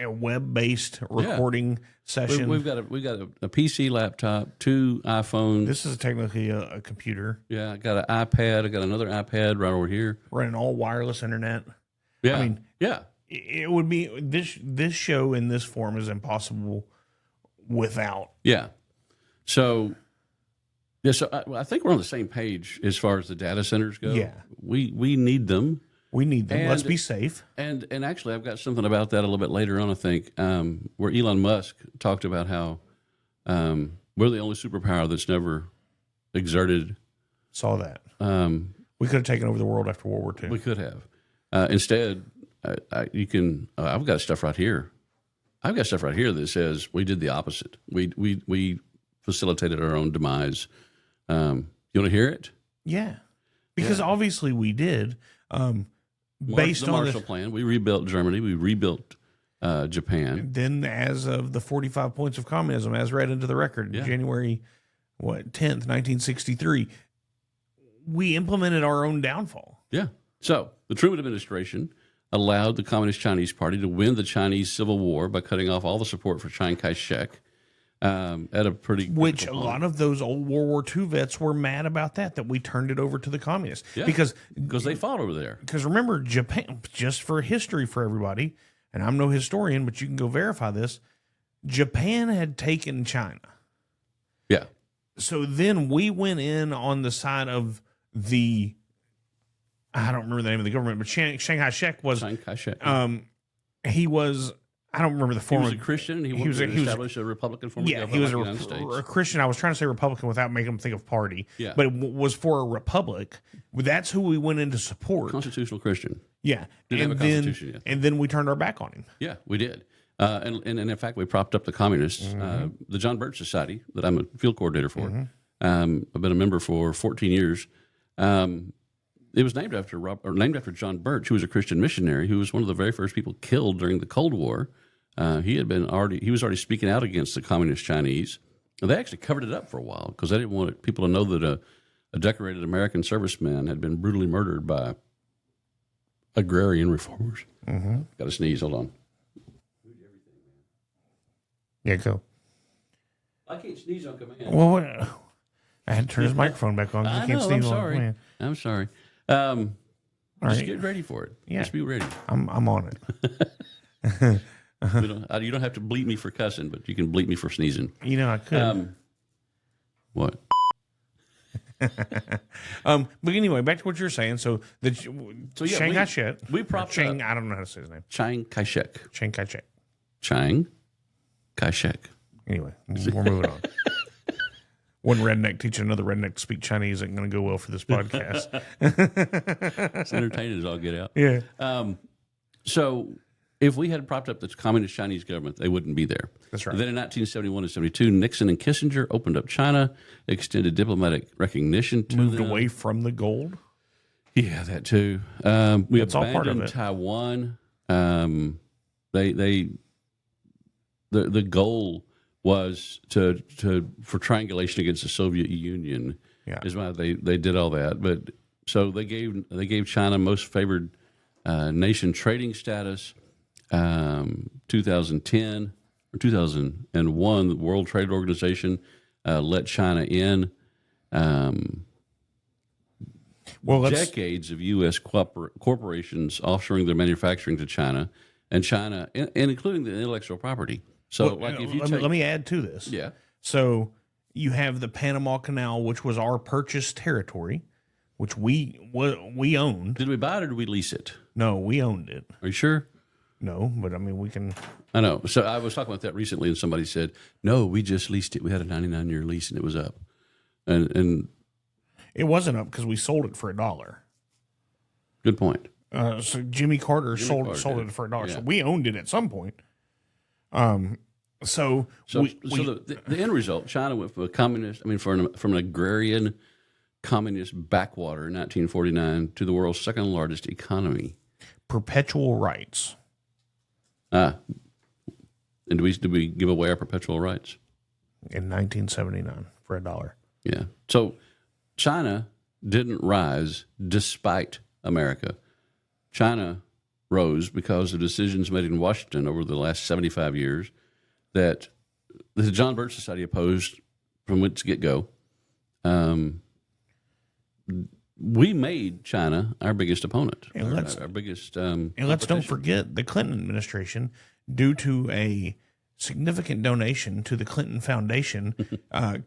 web-based recording session. We've got a PC laptop, 2 iPhones. This is technically a computer. Yeah, I got an iPad. I got another iPad right over here. Running all wireless internet. Yeah, I mean, yeah. It would be this show in this form is impossible without. Yeah. So, I think we're on the same page as far as the data centers go. Yeah. We need them. We need them. And- Let's be safe. And actually, I've got something about that a little bit later on, I think, where Elon Musk talked about how we're the only superpower that's never exerted. Saw that. We could have taken over the world after World War II. We could have. Instead, you can. I've got stuff right here. I've got stuff right here that says we did the opposite. We facilitated our own demise. You want to hear it? Yeah, because obviously we did. Based the on Marshall Plan, we rebuilt Germany. We rebuilt Japan. Then, as of the 45 points of communism, as read into the record, January 10th, 1963, we implemented our own downfall. Yeah. So the Truman administration allowed the Communist Chinese Party to win the Chinese Civil War by cutting off all the support for Chiang Kai-shek at a pretty Which a critical lot of those old World War II vets were mad about that we turned it over to the communists. Yeah, because they fought over there. Because remember, Japan, just for history for everybody, and I'm no historian, but you can go verify this, Japan had taken China. Yeah. So then we went in on the side of the, I don't remember the name of the government, but Chiang Kai-shek was, Chiang Kai-shek. he was, I don't remember the form. He was a Christian. He wanted to establish a Republican form of government. He was like the United States. a Christian. I was trying to say Republican without making him think of party. Yeah. But it was for a republic. That's who we went in to support. Constitutional Christian. Yeah. Didn't have a constitution yet. And then we turned our back on him. Yeah, we did. And in fact, we propped up the communists. Mm-hmm. The John Birch Society, that I'm a field coordinator for, I've been a member for 14 years. It was named after John Birch, who was a Christian missionary, who was one of the very first people killed during the Cold War. He was already speaking out against the communist Chinese. And they actually covered it up for a while because they didn't want people to know that a decorated American serviceman had been brutally murdered by agrarian reformers. Mm-hmm. Got to sneeze. Hold on. Yeah, go. I can't sneeze on command. Well, I had to turn his microphone back on. I Can't know. sneeze I'm on sorry. command. I'm sorry. All Just right. get ready for it. Yeah. Just be ready. I'm on it. You don't have to bleep me for cussing, but you can bleep me for sneezing. You know, I could. What? But anyway, back to what you're saying. So Chiang Kai-shek. we propped Chiang. up I don't know how to say his name. Chiang Kai-shek. Chiang Kai-shek. Chiang Kai-shek. Anyway, we're moving on. One redneck teaching another redneck to speak Chinese ain't going to go well for this podcast. It's entertaining as all get out. Yeah. So if we had propped up the communist Chinese government, they wouldn't be there. That's right. Then in 1971 and 72, Nixon and Kissinger opened up China, extended diplomatic recognition to Moved them. away from the gold. Yeah, that too. We That's all part of abandoned it. Taiwan. The goal was for triangulation against the Soviet Union. Yeah. Is why they did all that. But so they gave China most favored nation trading status. 2010 or 2001, the World Trade Organization let China in. Decades of U.S. corporations offshoring their manufacturing to China, and including the intellectual property. So, let me add to this. Yeah. So you have the Panama Canal, which was our purchased territory, which we owned. Did we buy it or did we lease it? No, we owned it. Are you sure? No, but I mean, we can. I know. So I was talking about that recently, and somebody said, "No, we just leased it. We had a 99-year lease, and it was up." And It wasn't up because we sold it for $1. good point. So Jimmy Carter sold Carter it did. for $1. Yeah. So we owned it at some point. So the end result, China went from a communist, from an agrarian communist backwater in 1949 to the world's second largest economy. perpetual rights. And did we give away our perpetual rights? In 1979 for $1. Yeah. So China didn't rise despite America. China rose because of decisions made in Washington over the last 75 years that the John Birch Society opposed from its get-go. We made China our biggest opponent, our biggest. And let's don't forget the Clinton administration, due to a significant donation to the Clinton Foundation,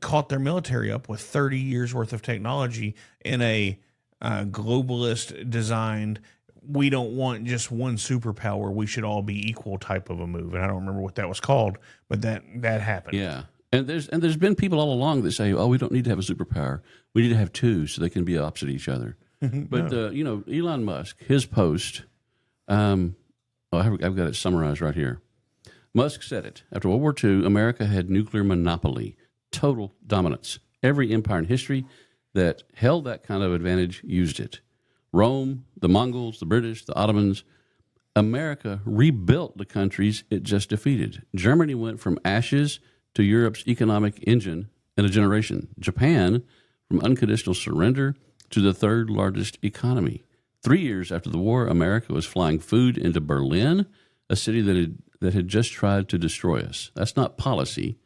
caught their military up with 30 years worth of technology in a globalist designed, we don't want just one superpower, we should all be equal type of a move. And I don't remember what that was called, but that happened. Yeah. And there's been people all along that say, oh, we don't need to have a superpower. We need to have two so they can be opposite each other. But, Elon Musk, his post, I've got it summarized right here. Musk said it. After World War II, America had nuclear monopoly, total dominance. Every empire in history that held that kind of advantage used it. Rome, the Mongols, the British, the Ottomans. America rebuilt the countries it just defeated. Germany went from ashes to Europe's economic engine in a generation. Japan, from unconditional surrender to the third largest economy. 3 years after the war, America was flying food into Berlin, a city that had just tried to destroy us. That's not policy.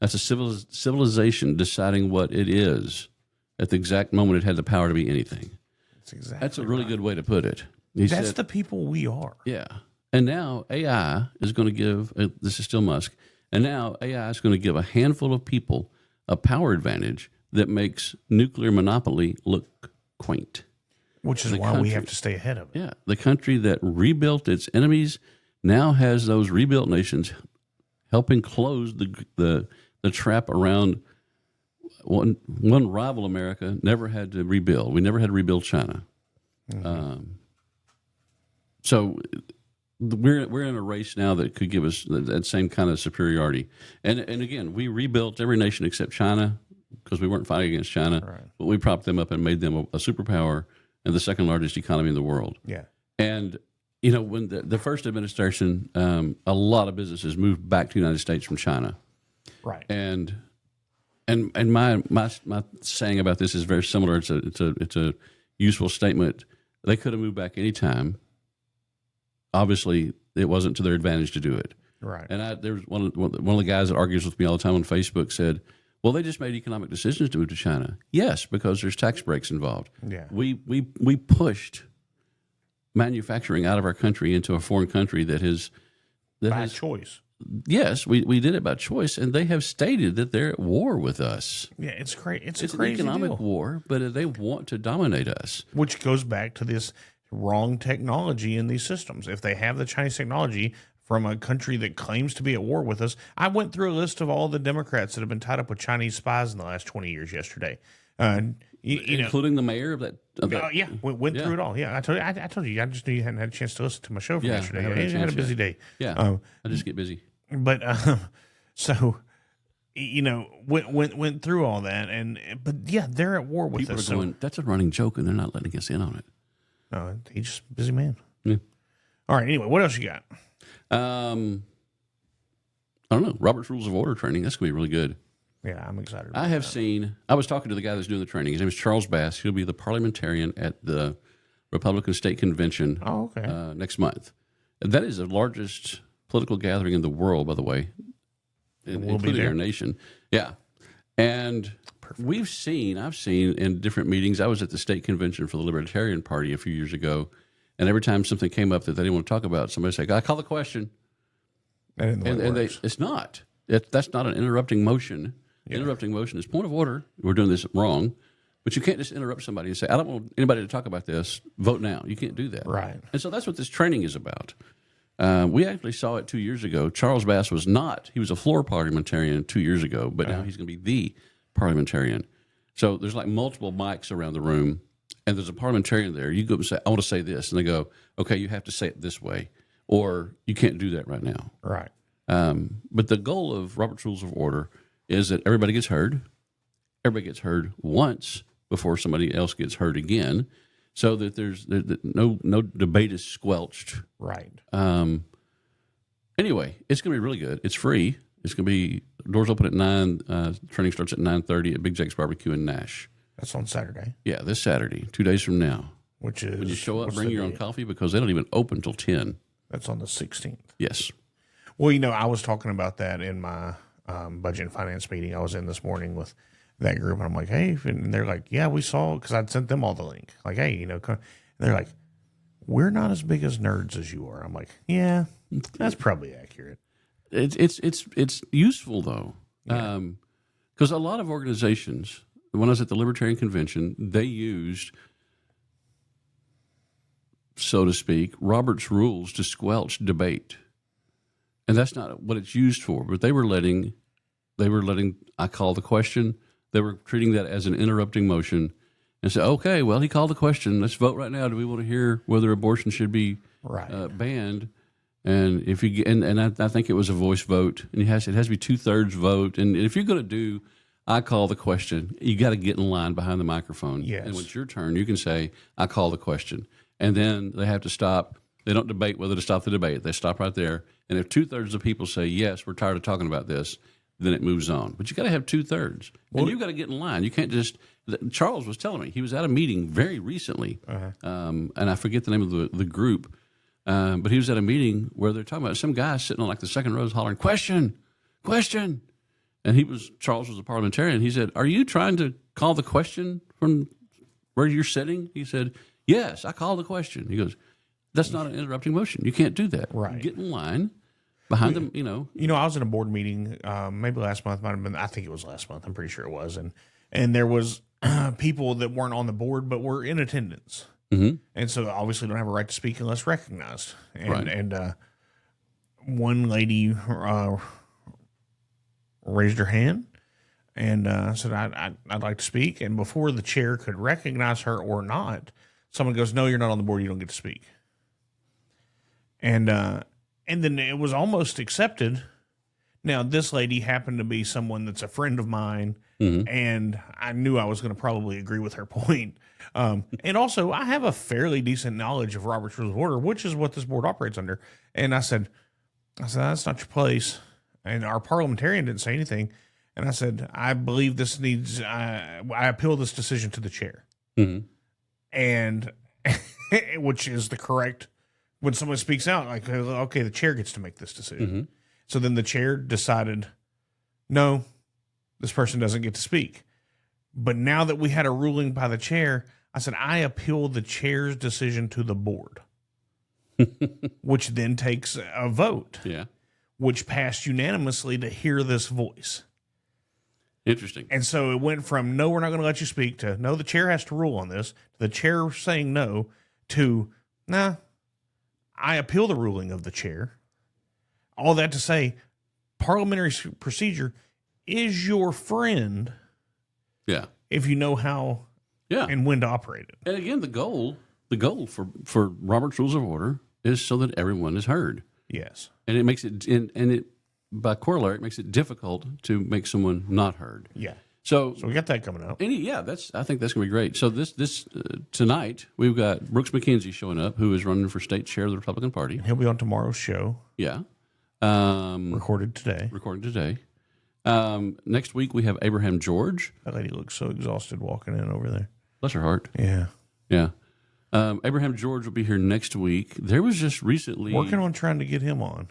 That's a civilization deciding what it is at the exact moment it had the power to be anything. That's a really good way to put it. That's the people we are. Yeah. And now AI is going to give, this is still Musk, and now AI is going to give a handful of people a power advantage that makes nuclear monopoly look quaint. Which is why we have to stay ahead of it. Yeah. The country that rebuilt its enemies now has those rebuilt nations helping close the trap around one rival America never had to rebuild. We never had to rebuild China. Mm-hmm. So we're in a race now that could give us that same kind of superiority. And again, we rebuilt every nation except China because we weren't fighting against China, right. But we propped them up and made them a superpower and the second largest economy in the world. Yeah. And when the first administration, a lot of businesses moved back to the United States from China. Right. And my saying about this is very similar. It's a useful statement. They could have moved back any time. Obviously, it wasn't to their advantage to do it. Right. And there was one of the guys that argues with me all the time on Facebook said, "Well, they just made economic decisions to move to China." Yes, because there's tax breaks involved. Yeah. We pushed manufacturing out of our country into a foreign country that has choice. Yes, we did it by choice, and they have stated that they're at war with us. Yeah, it's great. It's an economic war, but they want to dominate us. Which goes back to this wrong technology in these systems. If they have the Chinese technology from a country that claims to be at war with us, I went through a list of all the Democrats that have been tied up with Chinese spies in the last 20 years yesterday. Including the mayor of that. Yeah, went through it all. Yeah, I told you. I just knew you hadn't had a chance to listen to my show from yesterday. You had a busy day. Yeah, I just get busy. But so, went through all that, but yeah, they're at war with People us. Are going, that's a running joke, and they're not letting us in on it. No, he's just a busy man. Yeah. All right. Anyway, what else you got? I don't know. Robert's Rules of Order training. That's going to be really good. Yeah, I'm excited. I was talking to the guy that's doing the training. His name is Charles Bass. He'll be the parliamentarian at the Republican State Convention next month. That is the largest political gathering in the world, by the way, including our nation. Yeah. And I've seen in different meetings, I was at the state convention for the Libertarian Party a few years ago, and every time something came up that they didn't want to talk about, somebody would say, I call the question. It's not. That's not an interrupting motion. Yeah. Interrupting motion is point of order. We're doing this wrong. But you can't just interrupt somebody and say, I don't want anybody to talk about this. Vote now. You can't do that. Right. And so that's what this training is about. We actually saw it 2 years ago. Charles Bass was not. He was a floor parliamentarian 2 years ago, but now he's going to be the parliamentarian. So there's like multiple mics around the room, and there's a parliamentarian there. You go up and say, I want to say this. And they go, okay, you have to say it this way, or you can't do that right now. Right. But the goal of Robert's Rules of Order is that everybody gets heard. Everybody gets heard once before somebody else gets heard again, so that no debate is squelched. Right. Anyway, it's going to be really good. It's free. It's going to be doors open at 9. Training starts at 9:30 at Big Jake's Barbecue in Nash. That's on Saturday. Yeah, this Saturday, 2 days from now. which is when you show up, what's bring the your own date? coffee because they don't even open till 10. That's on the 16th. Yes. Well, you know, I was talking about that in my budget and finance meeting I was in this morning with that group, and I'm like, hey, and they're like, yeah, we saw, because I'd sent them all the link. Like, hey, you know, and they're like, we're not as big as nerds as you are. I'm like, yeah, that's probably accurate. It's useful though, because a lot of organizations, when I was at the Libertarian Convention, they used, so to speak, Robert's rules to squelch debate, and that's not what it's used for. But they were letting I call the question. They were treating that as an interrupting motion, and said, okay, well, he called the question. Let's vote right now. Do we want to hear whether abortion should be banned? And if you and I think it was a voice vote, and it has to be 2/3 vote. And if you're going to do, I call the question, you got to get in line behind the microphone. Yes. And when it's your turn, you can say, I call the question, and then they have to stop. They don't debate whether to stop the debate. They stop right there. And if 2/3 of people say yes, we're tired of talking about this, then it moves on. But you got to have 2/3, and you've got to get in line. You can't just. Charles was telling me he was at a meeting very recently, and I forget the name of the group. But he was at a meeting where they're talking about some guy sitting on like the second row hollering, question. And Charles was a parliamentarian. He said, are you trying to call the question from where you're sitting? He said, yes, I called the question. He goes, that's not an interrupting motion. You can't do that. Right. Get in line behind them, you know. You know, I was in a board meeting, maybe last month, might have been, I think it was last month. I'm pretty sure it was. And there was people that weren't on the board, but were in attendance. Mm-hmm. And so obviously don't have a right to speak unless recognized. And, Right. One lady raised her hand and said, I'd like to speak. And before the chair could recognize her or not, someone goes, no, you're not on the board. You don't get to speak. And then it was almost accepted. Now, this lady happened to be someone that's a friend of mine, and I knew I was going to probably agree with her point. And also, I have a fairly decent knowledge of Robert's Rules of Order, which is what this board operates under. And I said, that's not your place. And our parliamentarian didn't say anything. And I said, I believe this needs, I appeal this decision to the chair. Mm-hmm. And, which is the correct, when someone speaks out, like, okay, the chair gets to make this decision. Mm-hmm. So then the chair decided, no, this person doesn't get to speak. But now that we had a ruling by the chair, I said, I appeal the chair's decision to the board, which then takes a vote, which passed unanimously to hear this voice. Interesting. And so it went from, no, we're not going to let you speak, to, no, the chair has to rule on this, to the chair saying no, to, nah, I appeal the ruling of the chair. All that to say, parliamentary procedure is your friend. Yeah. If you know how and when to operate it. And again, the goal for Robert's Rules of Order is so that everyone is heard. Yes. And it makes it, and it, by corollary, it makes it difficult to make someone not heard. Yeah. So we got that coming up. I think that's going to be great. So this tonight, we've got Brooks McKenzie showing up, who is running for state chair of the Republican Party. He'll be on tomorrow's show. Yeah. Recorded today. Next week, we have Abraham George. That lady looks so exhausted walking in over there. Bless her heart. Yeah. Yeah. Abraham George will be here next week. There was just recently... Working on trying to get him on.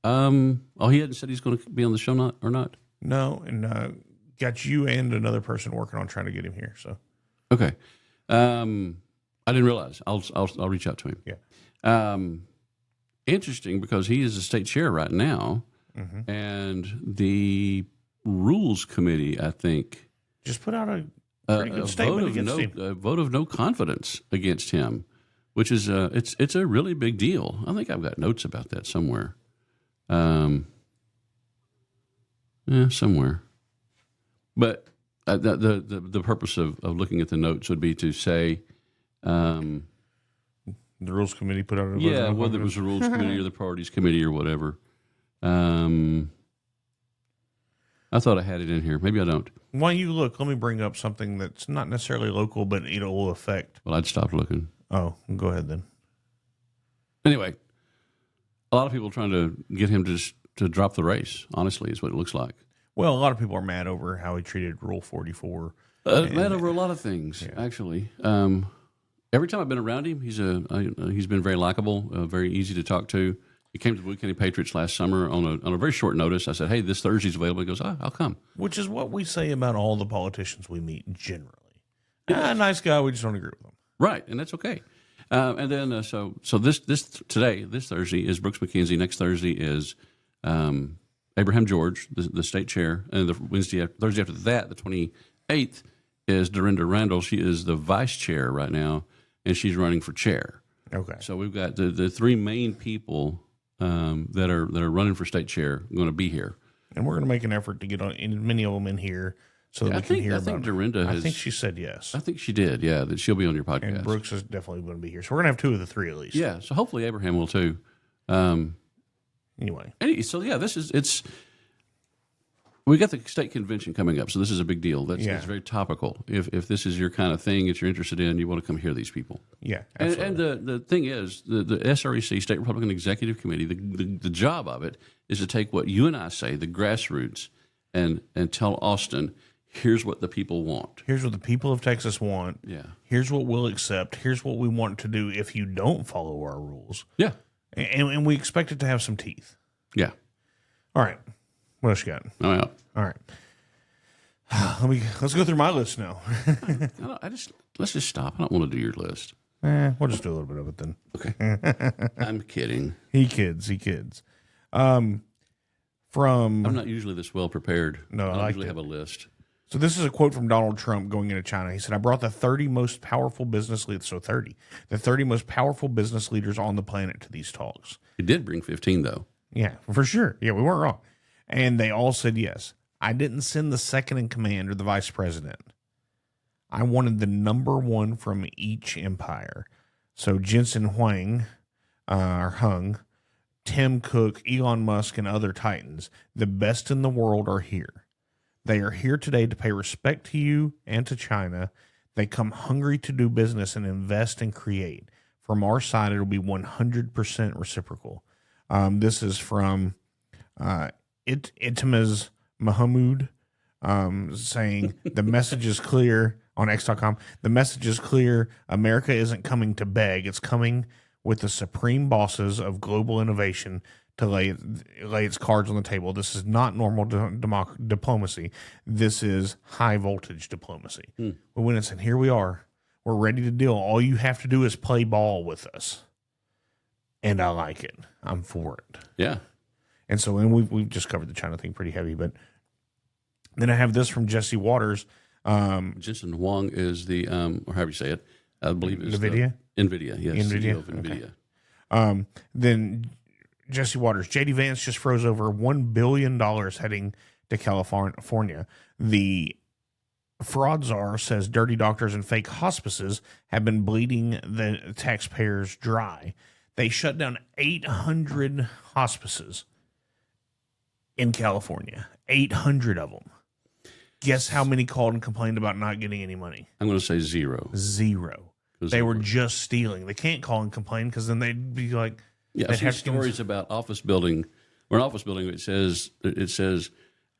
He hadn't said he's going to be on the show or not? No, and got you and another person working on trying to get him here. So, okay. I didn't realize. I'll reach out to him. Yeah. Interesting, because he is the state chair right now, and the Rules Committee, I think, just put out a pretty good statement against him. A vote of no confidence against him, which is it's a really big deal. I think I've got notes about that somewhere. Somewhere. But the purpose of looking at the notes would be to say, the Rules Committee put out a vote whether it was the Rules Committee or the Parties Committee or whatever. I thought I had it in here. Maybe I don't. While you look, let me bring up something that's not necessarily local, but it will affect. Well, I'd stop looking. Oh, go ahead then. Anyway, a lot of people trying to get him to drop the race, honestly, is what it looks like. Well, a lot of people are mad over how he treated Rule 44. Mad over a lot of things, actually. Every time I've been around him, he's been very likable, very easy to talk to. He came to the Wood County Patriots last summer on a very short notice. I said, "Hey, this Thursday's available." He goes, "I'll come." Which is what we say about all the politicians we meet generally. Nice guy, we just don't agree with him. Right, and that's okay. And then so this Thursday is Brooks McKenzie. Next Thursday is Abraham George, the state chair, and the Thursday after that, the 28th, is Dorinda Randall. She is the vice chair right now, and she's running for chair. Okay. So we've got the three main people that are running for state chair going to be here, and we're going to make an effort to get many of them in here so that we can hear. I think Dorinda. I think she said yes. I think she did. Yeah, that she'll be on your podcast. And Brooks is definitely going to be here, so we're going to have two of the three at least. Yeah. So hopefully Abraham will too. Anyway, so yeah, it's. We got the state convention coming up, so this is a big deal. It's very topical. If this is your kind of thing that you're interested in, you want to come hear these people. Yeah, absolutely. And the thing is, the SREC, State Republican Executive Committee, the job of it is to take what you and I say, the grassroots, and tell Austin, here's what the people want. Here's what the people of Texas want. Yeah. Here's what we'll accept. Here's what we want to do if you don't follow our rules. Yeah. And we expect it to have some teeth. Yeah. All right. What else you got? Oh, yeah. All right. Let's go through my list now. Let's just stop. I don't want to do your list. We'll just do a little bit of it then. Okay. I'm kidding. He kids. I'm not usually this well prepared. No, I usually have a list. So this is a quote from Donald Trump going into China. He said, "I brought the 30 most powerful business leaders, the 30 most powerful business leaders on the planet to these talks." He did bring 15, though. Yeah, for sure. Yeah, we weren't wrong. And they all said yes. I didn't send the second in command or the vice president. I wanted the number one from each empire. So Jensen Huang, Tim Cook, Elon Musk, and other titans, the best in the world are here. They are here today to pay respect to you and to China. They come hungry to do business and invest and create. From our side, it'll be 100% reciprocal. This is from Itamaz Mahmoud saying, the message is clear on X.com. The message is clear. America isn't coming to beg. It's coming with the supreme bosses of global innovation to lay its cards on the table. This is not normal diplomacy. This is high voltage diplomacy. We went and said, here we are. We're ready to deal. All you have to do is play ball with us. And I like it. I'm for it. Yeah. And so, and we've just covered the China thing pretty heavy, but then I have this from Jesse Waters. Jensen Huang is the, or however you say it, I believe it's NVIDIA? NVIDIA, yes. NVIDIA? CEO of NVIDIA. Okay. Then Jesse Waters, J.D. Vance just froze over $1 billion heading to California. The fraud czar says dirty doctors and fake hospices have been bleeding the taxpayers dry. They shut down 800 hospices in California, 800 of them. Guess how many called and complained about not getting any money? I'm going to say zero. Zero. They were just stealing. They can't call and complain because then they'd be like, yeah, I've seen stories about office building. Or an office building, it says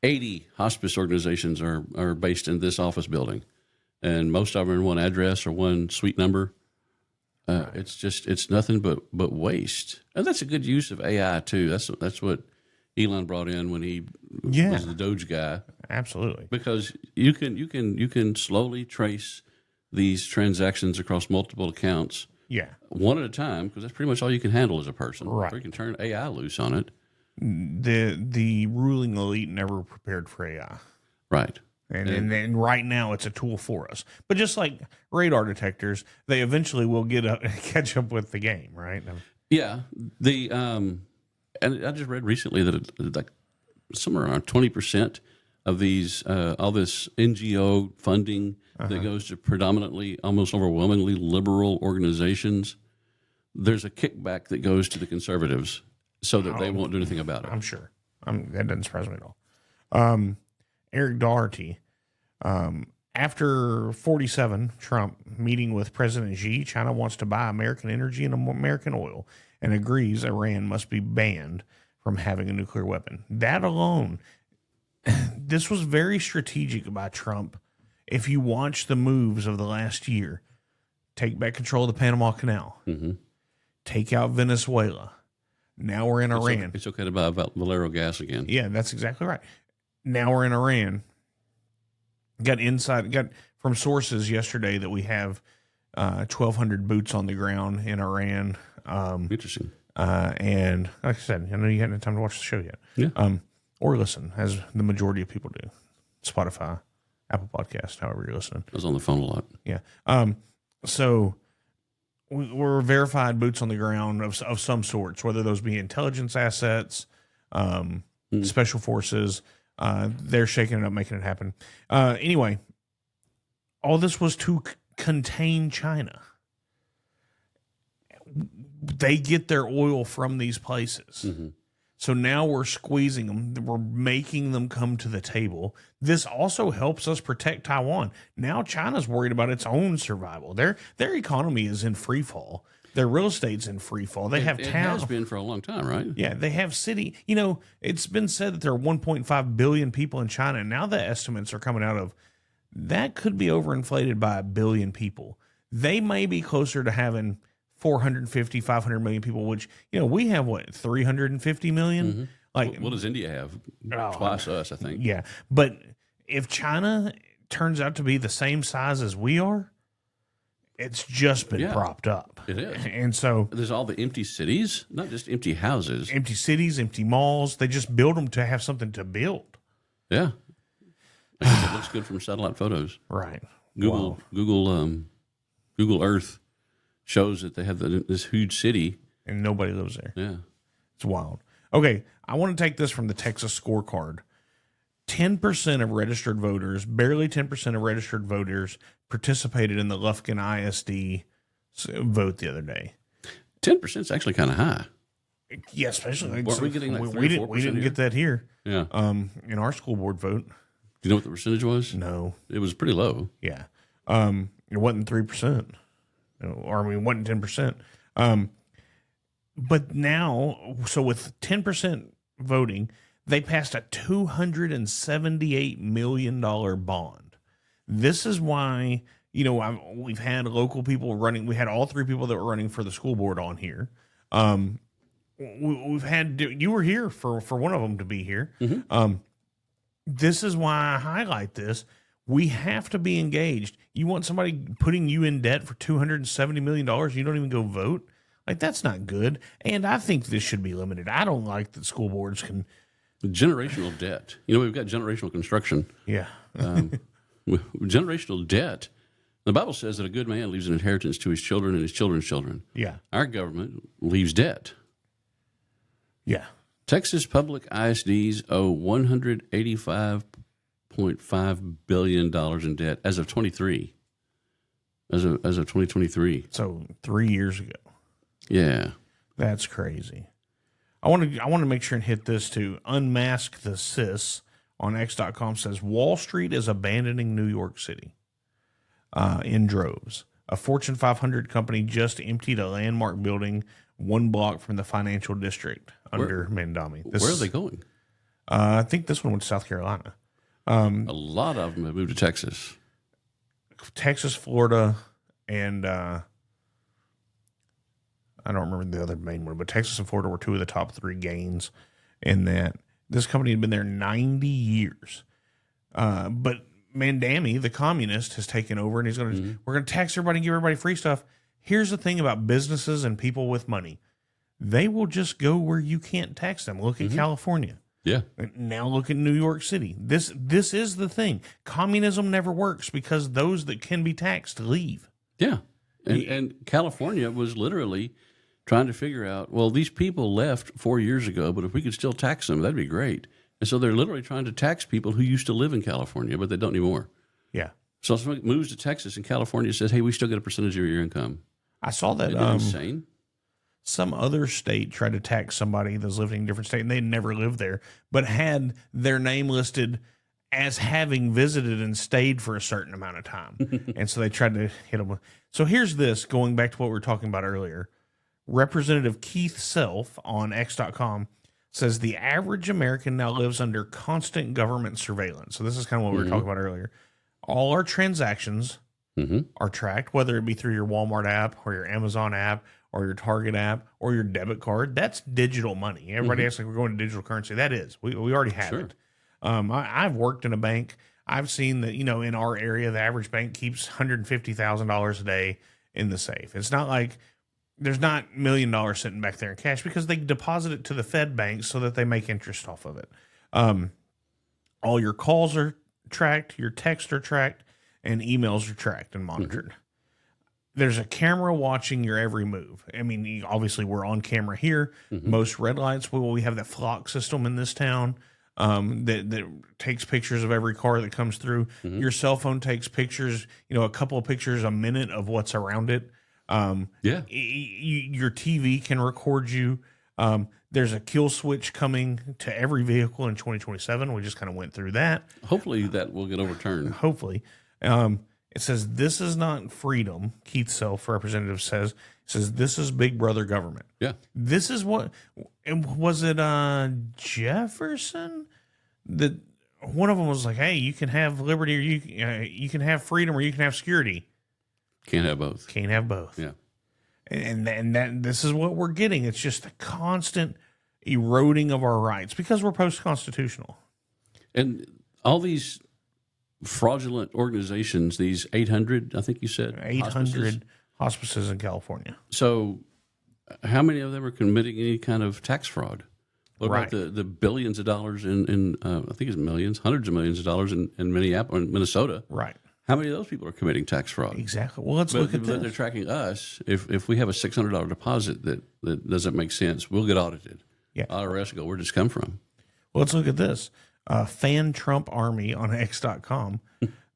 80 hospice organizations are based in this office building, and most of them are in one address or one suite number. It's nothing but waste, and that's a good use of AI too. That's what Elon brought in when he was the Doge guy. Absolutely, because you can slowly trace these transactions across multiple accounts. Yeah, one at a time, because that's pretty much all you can handle as a person. Right, or you can turn AI loose on it. The ruling elite never prepared for AI. Right. And right now it's a tool for us. But just like radar detectors, they eventually will catch up with the game, right? Yeah. And I just read recently that like somewhere around 20% of these all this NGO funding that goes to predominantly, almost overwhelmingly liberal organizations, there's a kickback that goes to the conservatives so that they won't do anything about it. I'm sure. That doesn't surprise me at all. Eric Doherty, after 47, Trump meeting with President Xi, China wants to buy American energy and American oil and agrees Iran must be banned from having a nuclear weapon. That alone, this was very strategic by Trump. If you watch the moves of the last year, take back control of the Panama Canal, take out Venezuela. Now we're in Iran. It's okay to buy Valero gas again. Yeah, that's exactly right. Now we're in Iran. Got from sources yesterday that we have 1,200 boots on the ground in Iran. Interesting. And like I said, I know you hadn't had time to watch the show yet. Yeah. Or listen, as the majority of people do. Spotify, Apple Podcast, however you're listening. I was on the phone a lot. Yeah. So we're verified boots on the ground of some sorts, whether those be intelligence assets, special forces. They're shaking it up, making it happen. Anyway, all this was to contain China. They get their oil from these places. So now we're squeezing them. We're making them come to the table. This also helps us protect Taiwan. Now China's worried about its own survival. Their economy is in free fall. Their real estate's in free fall. They have towns. It has been for a long time, right? Yeah, they have city. You know, it's been said that there are 1.5 billion people in China. And now the estimates are coming out of that could be overinflated by 1 billion people. They may be closer to having 450, 500 million people, which, you know, we have what, 350 million? Like, what does India have? Twice us, I think. Yeah. But if China turns out to be the same size as we are, it's just been propped up. It is. And so there's all the empty cities, not just empty houses. Empty cities, empty malls. They just build them to have something to build. Yeah. I guess it looks good from satellite photos. Right. Google Earth shows that they have this huge city. And nobody lives there. Yeah. It's wild. Okay, I want to take this from the Texas scorecard. 10% of registered voters, barely 10% of registered voters participated in the Lufkin ISD vote the other day. 10% is actually kind of high. Yeah, especially. Weren't we getting like 3 or 4% we didn't get that here. Yeah. In our school board vote. Do you know what the percentage was? No. It was pretty low. Yeah. It wasn't 3%. Or, I mean, it wasn't 10%. But now, so with 10% voting, they passed a $278 million bond. This is why, you know, we've had local people running. We had all 3 people that were running for the school board on here. We've had, you were here for one of them to be here. This is why I highlight this. We have to be engaged. You want somebody putting you in debt for $270 million, you don't even go vote? Like, that's not good. And I think this should be limited. I don't like that school boards can. Generational debt. You know, we've got generational construction. Yeah. Generational debt. The Bible says that a good man leaves an inheritance to his children and his children's children. Yeah. Our government leaves debt. Yeah. Texas public ISDs owe $185.5 billion in debt as of 23. As of 2023. So 3 years ago. Yeah. That's crazy. I want to make sure and hit this too. Unmask the Sis on X.com says Wall Street is abandoning New York City in droves. A Fortune 500 company just emptied a landmark building 1 block from the financial district under Mandami. Where are they going? I think this one went to South Carolina. A lot of them have moved to Texas. Texas, Florida, and I don't remember the other main one, but Texas and Florida were 2 of the top 3 gains in that. This company had been there 90 years. But Mandami, the communist, has taken over, and he's going to, we're going to tax everybody and give everybody free stuff. Here's the thing about businesses and people with money. They will just go where you can't tax them. Look at California. Yeah. Now look at New York City. This is the thing. Communism never works because those that can be taxed leave. Yeah. And California was literally trying to figure out, well, these people left 4 years ago, but if we could still tax them, that'd be great. And so they're literally trying to tax people who used to live in California, but they don't anymore. Yeah. So if somebody moves to Texas and California says, hey, we still get a percentage of your income. I saw that. Isn't that insane? Some other state tried to tax somebody that's living in a different state, and they never lived there, but had their name listed as having visited and stayed for a certain amount of time. And so they tried to hit them. So here's this, going back to what we were talking about earlier. Representative Keith Self on X.com says the average American now lives under constant government surveillance. So this is kind of what we were talking about earlier. All our transactions are tracked, whether it be through your Walmart app or your Amazon app or your Target app or your debit card. That's digital money. Everybody acts like we're going to digital currency. That is. We already have it. I've worked in a bank. I've seen that, in our area, the average bank keeps $150,000 a day in the safe. It's not like there's not $1 million sitting back there in cash because they deposit it to the Fed banks so that they make interest off of it. All your calls are tracked, your texts are tracked, and emails are tracked and monitored. There's a camera watching your every move. I mean, obviously we're on camera here. Most red lights, we have that flock system in this town that takes pictures of every car that comes through. Your cell phone takes pictures, a couple of pictures a minute of what's around it. Your TV can record you. There's a kill switch coming to every vehicle in 2027. We just kind of went through that. Hopefully that will get overturned. Hopefully. It says, this is not freedom, Keith Self, representative says. It says, this is Big Brother government. Yeah. This is what, and was it Jefferson? That one of them was like, hey, you can have liberty, or you can have freedom, or you can have security. Can't have both. Can't have both. Yeah. And that this is what we're getting. It's just a constant eroding of our rights because we're post-constitutional. And all these fraudulent organizations, these 800, I think you said, 800 hospices in California. So how many of them are committing any kind of tax fraud? What about the billions of dollars in I think it's millions, hundreds of millions of dollars in Minneapolis, Minnesota? Right. How many of those people are committing tax fraud? Exactly. Well, let's look at this. They're tracking us. If we have a $600 deposit that doesn't make sense, we'll get audited. Yeah. IRS will go, where'd this come from? Well, let's look at this. Fan Trump Army on X.com.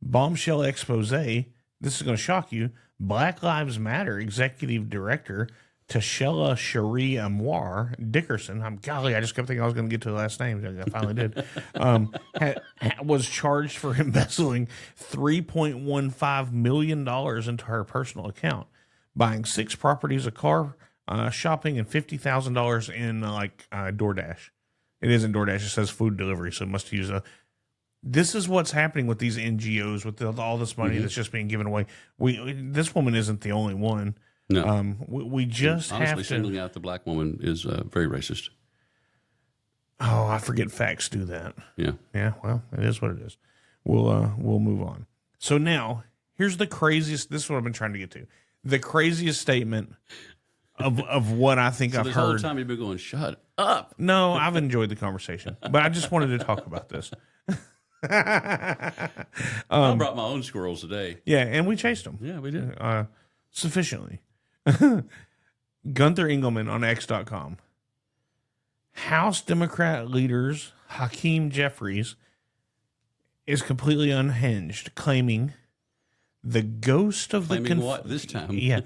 Bombshell expose. This is going to shock you. Black Lives Matter executive director Tashela Cherie Amwar Dickerson. I just kept thinking I was going to get to the last name. I finally did. Was charged for embezzling $3.15 million into her personal account, buying 6 properties, a car, shopping, and $50,000 in DoorDash. It isn't DoorDash. It says food delivery, so it must use a. This is what's happening with these NGOs with all this money that's just being given away. This woman isn't the only one. No, we just honestly, have to. singling out the black woman is very racist. Oh, I forget facts do that. Yeah. Yeah. Well, it is what it is. We'll move on. So now here's the craziest. This is what I've been trying to get to. The craziest statement of what I think I've this heard. whole time you've been going, shut up. No, I've enjoyed the conversation, but I just wanted to talk about this. I brought my own squirrels today. Yeah, and we chased them. Yeah, we did. Sufficiently. Gunther Engelman on X.com. House Democrat leaders Hakeem Jeffries is completely unhinged, claiming the ghost of Claiming what this time? Yeah,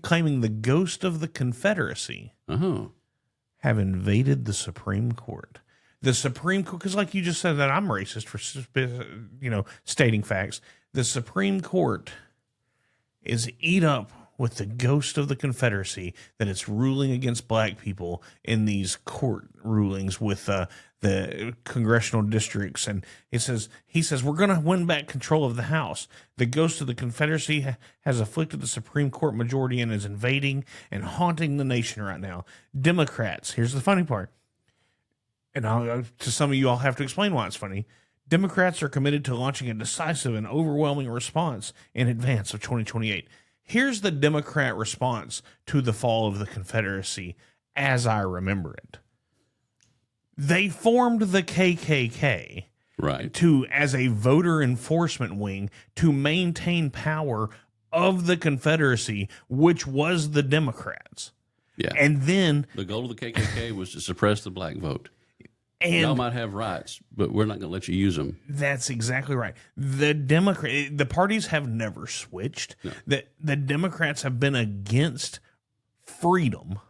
claiming the ghost of the Confederacy have invaded the Supreme Court. The Supreme Court, because like you just said that I'm racist for stating facts. The Supreme Court is eat up with the ghost of the Confederacy that it's ruling against black people in these court rulings with the congressional districts. And he says, we're going to win back control of the House. The ghost of the Confederacy has afflicted the Supreme Court majority and is invading and haunting the nation right now. Democrats, here's the funny part. And to some of you, I'll have to explain why it's funny. Democrats are committed to launching a decisive and overwhelming response in advance of 2028. Here's the Democrat response to the fall of the Confederacy as I remember it. They formed the KKK as a voter enforcement wing to maintain power of the Confederacy, which was the Democrats. Yeah. And then the goal of the KKK was to suppress the black vote. And y'all might have rights, but we're not going to let you use them. That's exactly right. The parties have never switched. No. The Democrats have been against freedom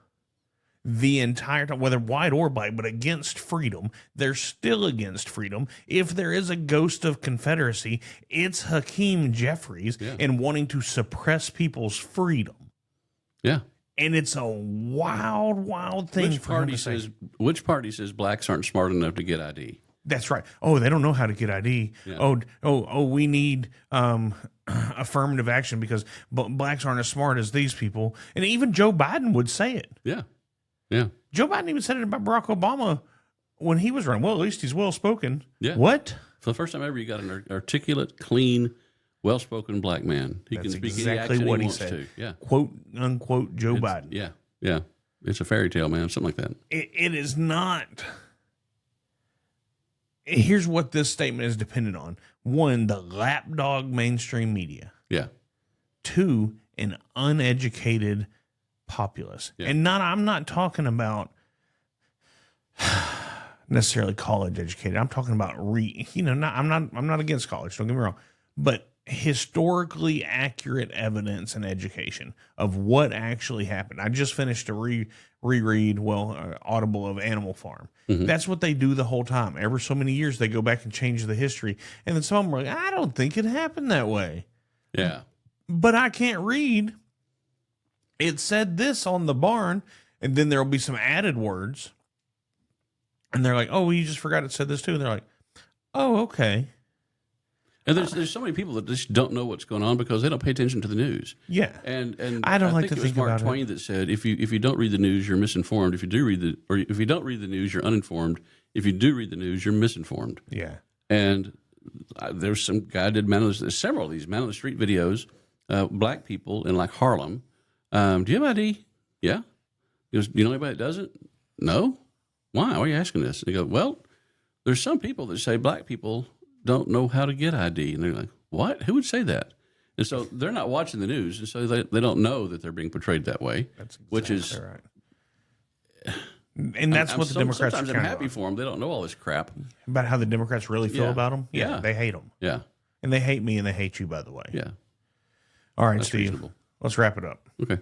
the entire time, whether white or black, but against freedom. They're still against freedom. If there is a ghost of Confederacy, it's Hakeem Jeffries and wanting to suppress people's freedom. Yeah. And it's a wild, wild thing. Which party says blacks aren't smart enough to get ID? That's right. Oh, they don't know how to get ID. Yeah. Oh, we need affirmative action because blacks aren't as smart as these people. And even Joe Biden would say it. Yeah. Yeah. Joe Biden even said it about Barack Obama when he was running. Well, at least he's well-spoken. Yeah. What? For the first time ever, you got an articulate, clean, well-spoken black man. He can speak exactly any accent what he he wants said. to. Yeah. Quote, unquote, Joe Biden. Yeah. Yeah. It's a fairy tale, man. Something like that. It is not. Here's what this statement is dependent on. 1, the lapdog mainstream media. Yeah. 2, an uneducated populace. Yeah. And I'm not talking about necessarily college educated. I'm talking about I'm not against college, don't get me wrong, but historically accurate evidence and education of what actually happened. I just finished a reread, Audible of Animal Farm. Mm-hmm. That's what they do the whole time. Every so many years, they go back and change the history. And then some of them are like, I don't think it happened that way. Yeah. But I can't read. It said this on the barn, and then there'll be some added words. And they're like, oh, you just forgot it said this too. And they're like, oh, okay. And there's so many people that just don't know what's going on because they don't pay attention to the news. Yeah. And I don't like think to it was think Mark about Twain that said, if you don't read the news, you're misinformed. If you don't read the news, you're uninformed. If you do read the news, you're misinformed. Yeah. And there's some guy did there's several of these man on the street videos, black people in like Harlem. Do you have ID? Yeah. He goes, do you know anybody that doesn't? No. Why? Why are you asking this? And they go, well, there's some people that say black people don't know how to get ID. And they're like, what? Who would say that? And so they're not watching the news, and so they don't know that they're being portrayed that way. That's exactly which is right. And that's what the Democrats sometimes are I'm kind happy for them. They don't know all this crap. about how the Democrats really feel Yeah. about them. Yeah. They hate them. Yeah. And they hate me and they hate you, by the way. Yeah. All right, That's Steve, reasonable. let's wrap it up. Okay.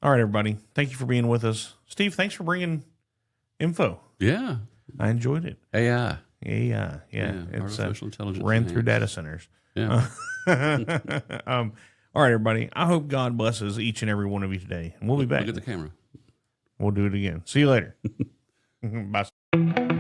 All right, everybody. Thank you for being with us. Steve, thanks for bringing info. Yeah. I enjoyed it. AI. Yeah. It's artificial intelligence ran through enhanced. data centers. Yeah. All right, everybody. I hope God blesses each and every one of you today. And we'll be back. Look at the camera. We'll do it again. See you later. Bye.